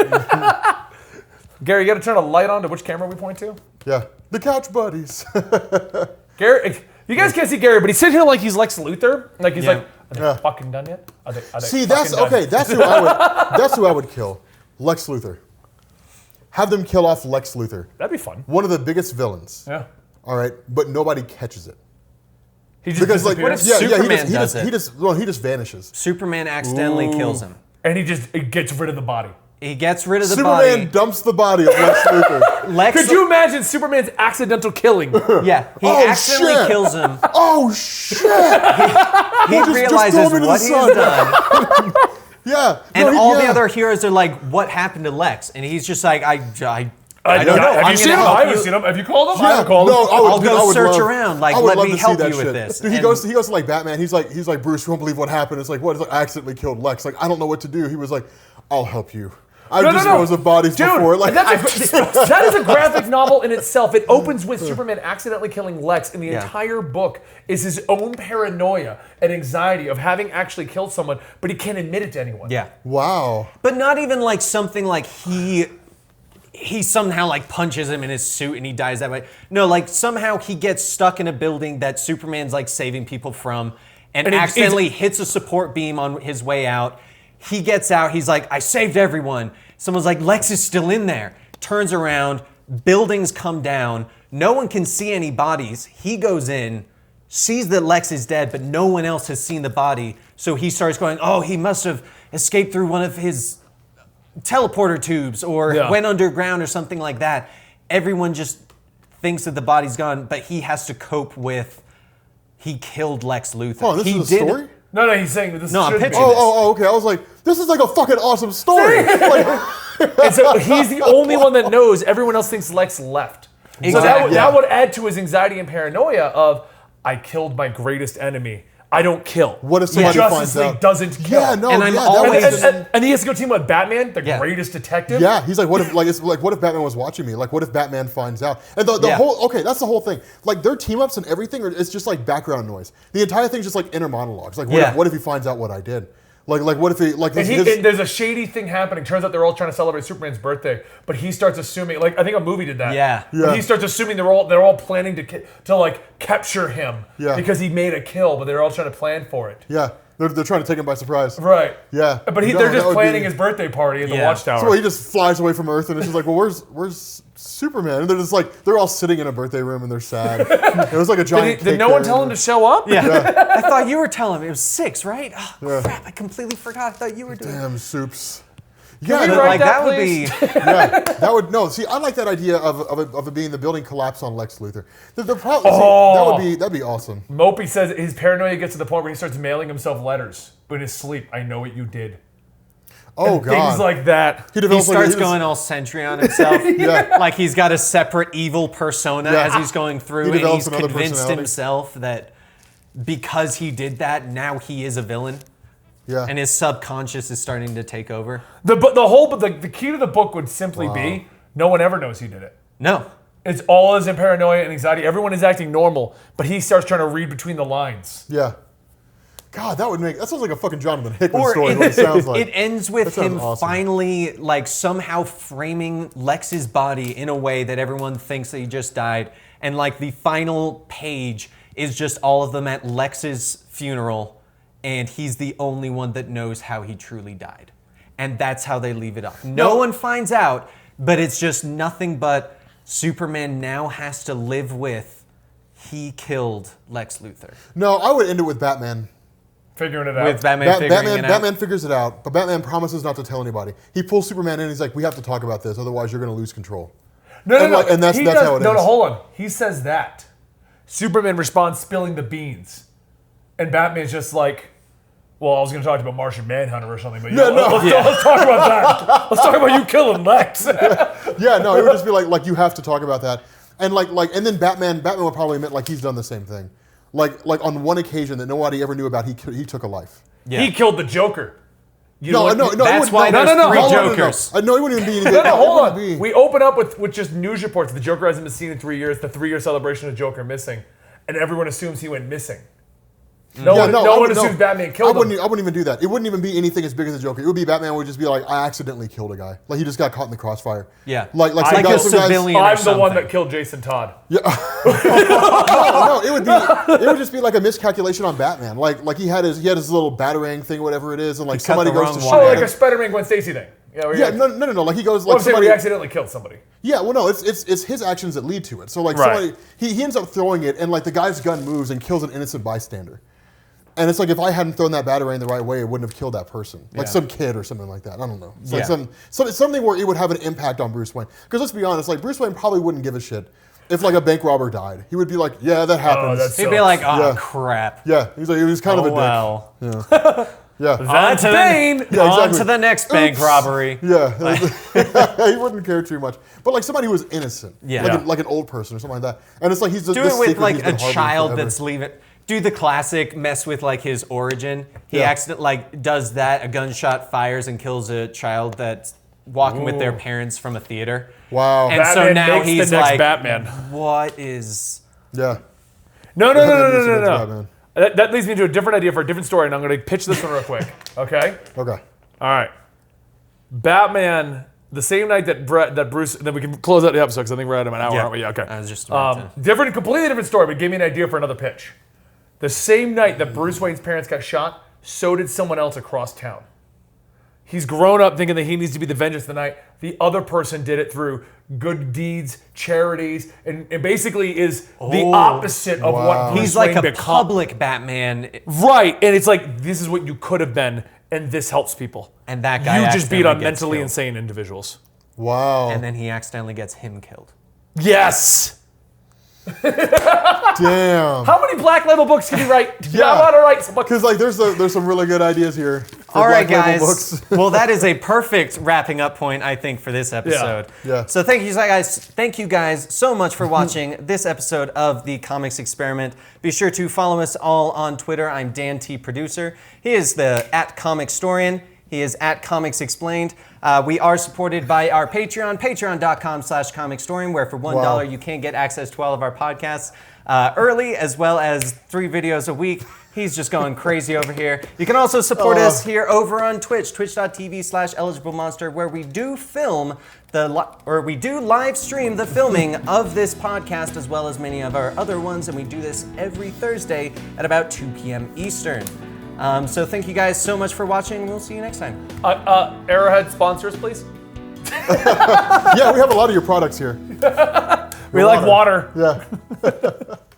Gary, you got to turn a light on to which camera we point to. Yeah, the Couch Buddies. Gary, you guys can't see Gary, but he's sitting here like he's Lex Luthor. Like he's Yeah. like, are they Yeah. fucking done yet? Are they See, fucking that's done? okay. That's who I would. That's who I would kill. Lex Luthor. Have them kill off Lex Luthor, That'd be fun. one of the biggest villains. Yeah. All right, but nobody catches it He just because like disappears. What if Superman he does he just vanishes. Superman accidentally kills him. and he just gets rid of the body. He gets rid of the Superman body. dumps the body of Lex Luthor. Lex, Could you imagine Superman's accidental killing? Yeah, he Oh, accidentally shit. kills him. Oh shit! He just realizes throw him into what the he sun. has done, Yeah, and no, all the yeah. other heroes are like, "What happened to Lex?" And he's just like, "I don't Have know. you I'm seen gonna him? help I haven't you." seen him. Have you called him? I Yeah, haven't called no, him. I would, I'll dude, go I would search love, around, like, I would let love me to see help that you with shit. this. Dude, he And- goes to like Batman. He's like Bruce, you won't believe what happened. It's like what? It's like I accidentally killed Lex. Like I don't know what to do. He was like, I'll help you. I've disposed of bodies before. Like, that is a graphic novel in itself. It opens with Superman accidentally killing Lex, and the entire book is his own paranoia and anxiety of having actually killed someone, but he can't admit it to anyone. Yeah. wow. But not even like something like he somehow like punches him in his suit and he dies that way. No, like somehow he gets stuck in a building that Superman's like saving people from and accidentally hits a support beam on his way out. He gets out, he's like, I saved everyone. Someone's like, Lex is still in there. Turns around, buildings come down, no one can see any bodies. He goes in, sees that Lex is dead, but no one else has seen the body. So he starts going, oh, he must have escaped through one of his teleporter tubes or went underground or something like that. Everyone just thinks that the body's gone, but he has to cope with he killed Lex Luthor. Oh, this is a story? No, he's saying this. No, I'm pitching this. Oh, okay. I was like, this is like a fucking awesome story. Like, And so he's the only one that knows. Everyone else thinks Lex left. Exactly. So that would add to his anxiety and paranoia of, I killed my greatest enemy. I don't kill. What if somebody Justice finds League out? doesn't kill. Yeah, no, And I'm that always- was- And he has to go team up with Batman, the greatest detective. yeah, he's like, what if, like, it's like, what if Batman was watching me? Like, what if Batman finds out? And the whole, okay, that's the whole thing. Like, their team ups and everything, it's just like background noise. The entire thing's just like inner monologues. Like, what if he finds out what I did? Like what if he, like, And there's a shady thing happening. Turns out they're all trying to celebrate Superman's birthday, but he starts assuming, like, I think a movie did that. Yeah. But he starts assuming they're all planning to like capture him because he made a kill, but they're all trying to plan for it. yeah, they're trying to take him by surprise. Right. Yeah. But No, they're that just would planning be- his birthday party in the Watchtower. So he just flies away from Earth, and it's just like, well, where's Superman? And they're just like, they're all sitting in a birthday room, and they're sad. It was like a giant. Did no one tell him to show up? Yeah. I thought you were telling me. It was 6, right? Oh, crap. I completely forgot. I thought you were doing it. Damn soups. we Yeah, write Like, that, that would be... yeah, that would no. See, I like that idea of it being the building collapse on Lex Luthor. The problem, that'd be awesome. Mopey says his paranoia gets to the point where he starts mailing himself letters in his sleep. I know what you did. Oh And god, things like that. He develops starts going all sentry on himself. Yeah. Like he's got a separate evil persona as he's going through, He and develops he's another convinced personality. himself that because he did that, now he is a villain. Yeah. And his subconscious is starting to take over. The key to the book would simply be no one ever knows he did it. No. It's all his paranoia and anxiety. Everyone is acting normal, but he starts trying to read between the lines. Yeah. God, that sounds like a fucking Jonathan Hickman Or story. What it sounds like. it ends with That sounds him awesome. finally, like, somehow framing Lex's body in a way that everyone thinks that he just died. And, like, the final page is just all of them at Lex's funeral, and he's the only one that knows how he truly died. And that's how they leave it off. No one finds out, but it's just nothing but Superman now has to live with he killed Lex Luthor. No, I would end it with Batman. Figuring it out. With Batman figuring it out. Batman figures it out, but Batman promises not to tell anybody. He pulls Superman in. He's like, "We have to talk about this, otherwise you're going to lose control." No. And that's He how does- it No, ends. hold on. He says that. Superman responds spilling the beans. And Batman's just like, well, I was going to talk about Martian Manhunter or something, but let's talk about that. Let's talk about you killing Lex. Yeah, no, it would just be like you have to talk about that, and and then Batman would probably admit like he's done the same thing, like on one occasion that nobody ever knew about, he took a life. Yeah. He killed the Joker. No, That's it why wouldn't- there's three no, Jokers. No, he wouldn't even be anything. No, hold it on. wouldn't be. We open up with just news reports. The Joker hasn't been seen in 3 years. The 3-year celebration of Joker missing. And everyone assumes he went missing. No one assumes Batman killed him. I wouldn't even do that. It wouldn't even be anything as big as the Joker. It would be Batman would just be like, I accidentally killed a guy. Like he just got caught in the crossfire. Yeah. Like some Like guys, a some guys- civilian. or I'm the one something. that killed Jason Todd. No, it would just be like a miscalculation on Batman. Like he had his little batarang thing, whatever it is, and like cut somebody the goes wrong to wire. shoot Oh, at like a him. Spider-Man Gwen Stacy thing. Yeah, Yeah, no. Like he goes like I'm saying somebody. we accidentally killed somebody. Yeah, well, no, it's his actions that lead to it. So like Right. somebody he ends up throwing it, and like the guy's gun moves and kills an innocent bystander. And it's like if I hadn't thrown that batarang the right way, it wouldn't have killed that person. Like some kid or something like that. I don't know. It's like something where it would have an impact on Bruce Wayne. Because let's be honest, like Bruce Wayne probably wouldn't give a shit if like a bank robber died. He would be like, yeah, that happens. that's- He'd be like, oh, Yeah. crap. Yeah, he's like he was kind of a dick. Well. Yeah. On to Bane. The, Yeah, on exactly. to the next bank Oops. robbery. Yeah, he wouldn't care too much. But like somebody who was innocent, Yeah. like an old person or something like that. And it's like he's Do this it with secret like he's a been harboring child forever. that's leaving. Do the classic mess with like his origin. He Yeah. accidentally like does that. A gunshot fires and kills a child that's walking with their parents from a theater. Wow. And so Batman now makes he's the next like, Batman. what is... Yeah. No. Batman. That leads me to a different idea for a different story, and I'm going to pitch this one real quick. Okay? Okay. All right. Batman, the same night that Bruce, then we can close out the episode because I think we're at an hour, aren't we? Yeah, okay. I was just about to... Completely different story, but gave me an idea for another pitch. The same night that Bruce Wayne's parents got shot, so did someone else across town. He's grown up thinking that he needs to be the vengeance of the night. The other person did it through good deeds, charities, and basically is the opposite of what Bruce He's like Wayne a become. public Batman, Right, and it's like, this is what you could have been, and this helps people. and that guy You just beat on accidentally gets mentally killed. insane individuals. Wow. And then he accidentally gets him killed. Yes! Damn. How many Black Label books can you write? Yeah. I want to write some books. Because like there's some really good ideas here. For All right, Black Label guys. books. Well, that is a perfect wrapping up point, I think, for this episode. Yeah. So thank you guys so much for watching this episode of the Comics Experiment. Be sure to follow us all on Twitter. I'm Dan T. Producer. He is the @Comicstorian. He is @ComicsExplained. We are supported by our Patreon, patreon.com/comicstorian, where for $1 you can get access to all of our podcasts early, as well as 3 videos a week. He's just going crazy over here. You can also support us here over on Twitch, twitch.tv/eligiblemonster, where we do film we do live stream the filming of this podcast, as well as many of our other ones, and we do this every Thursday at about 2 p.m. Eastern. So thank you guys so much for watching, and we'll see you next time. Arrowhead sponsors, please. Yeah, we have a lot of your products here. We like water. Yeah.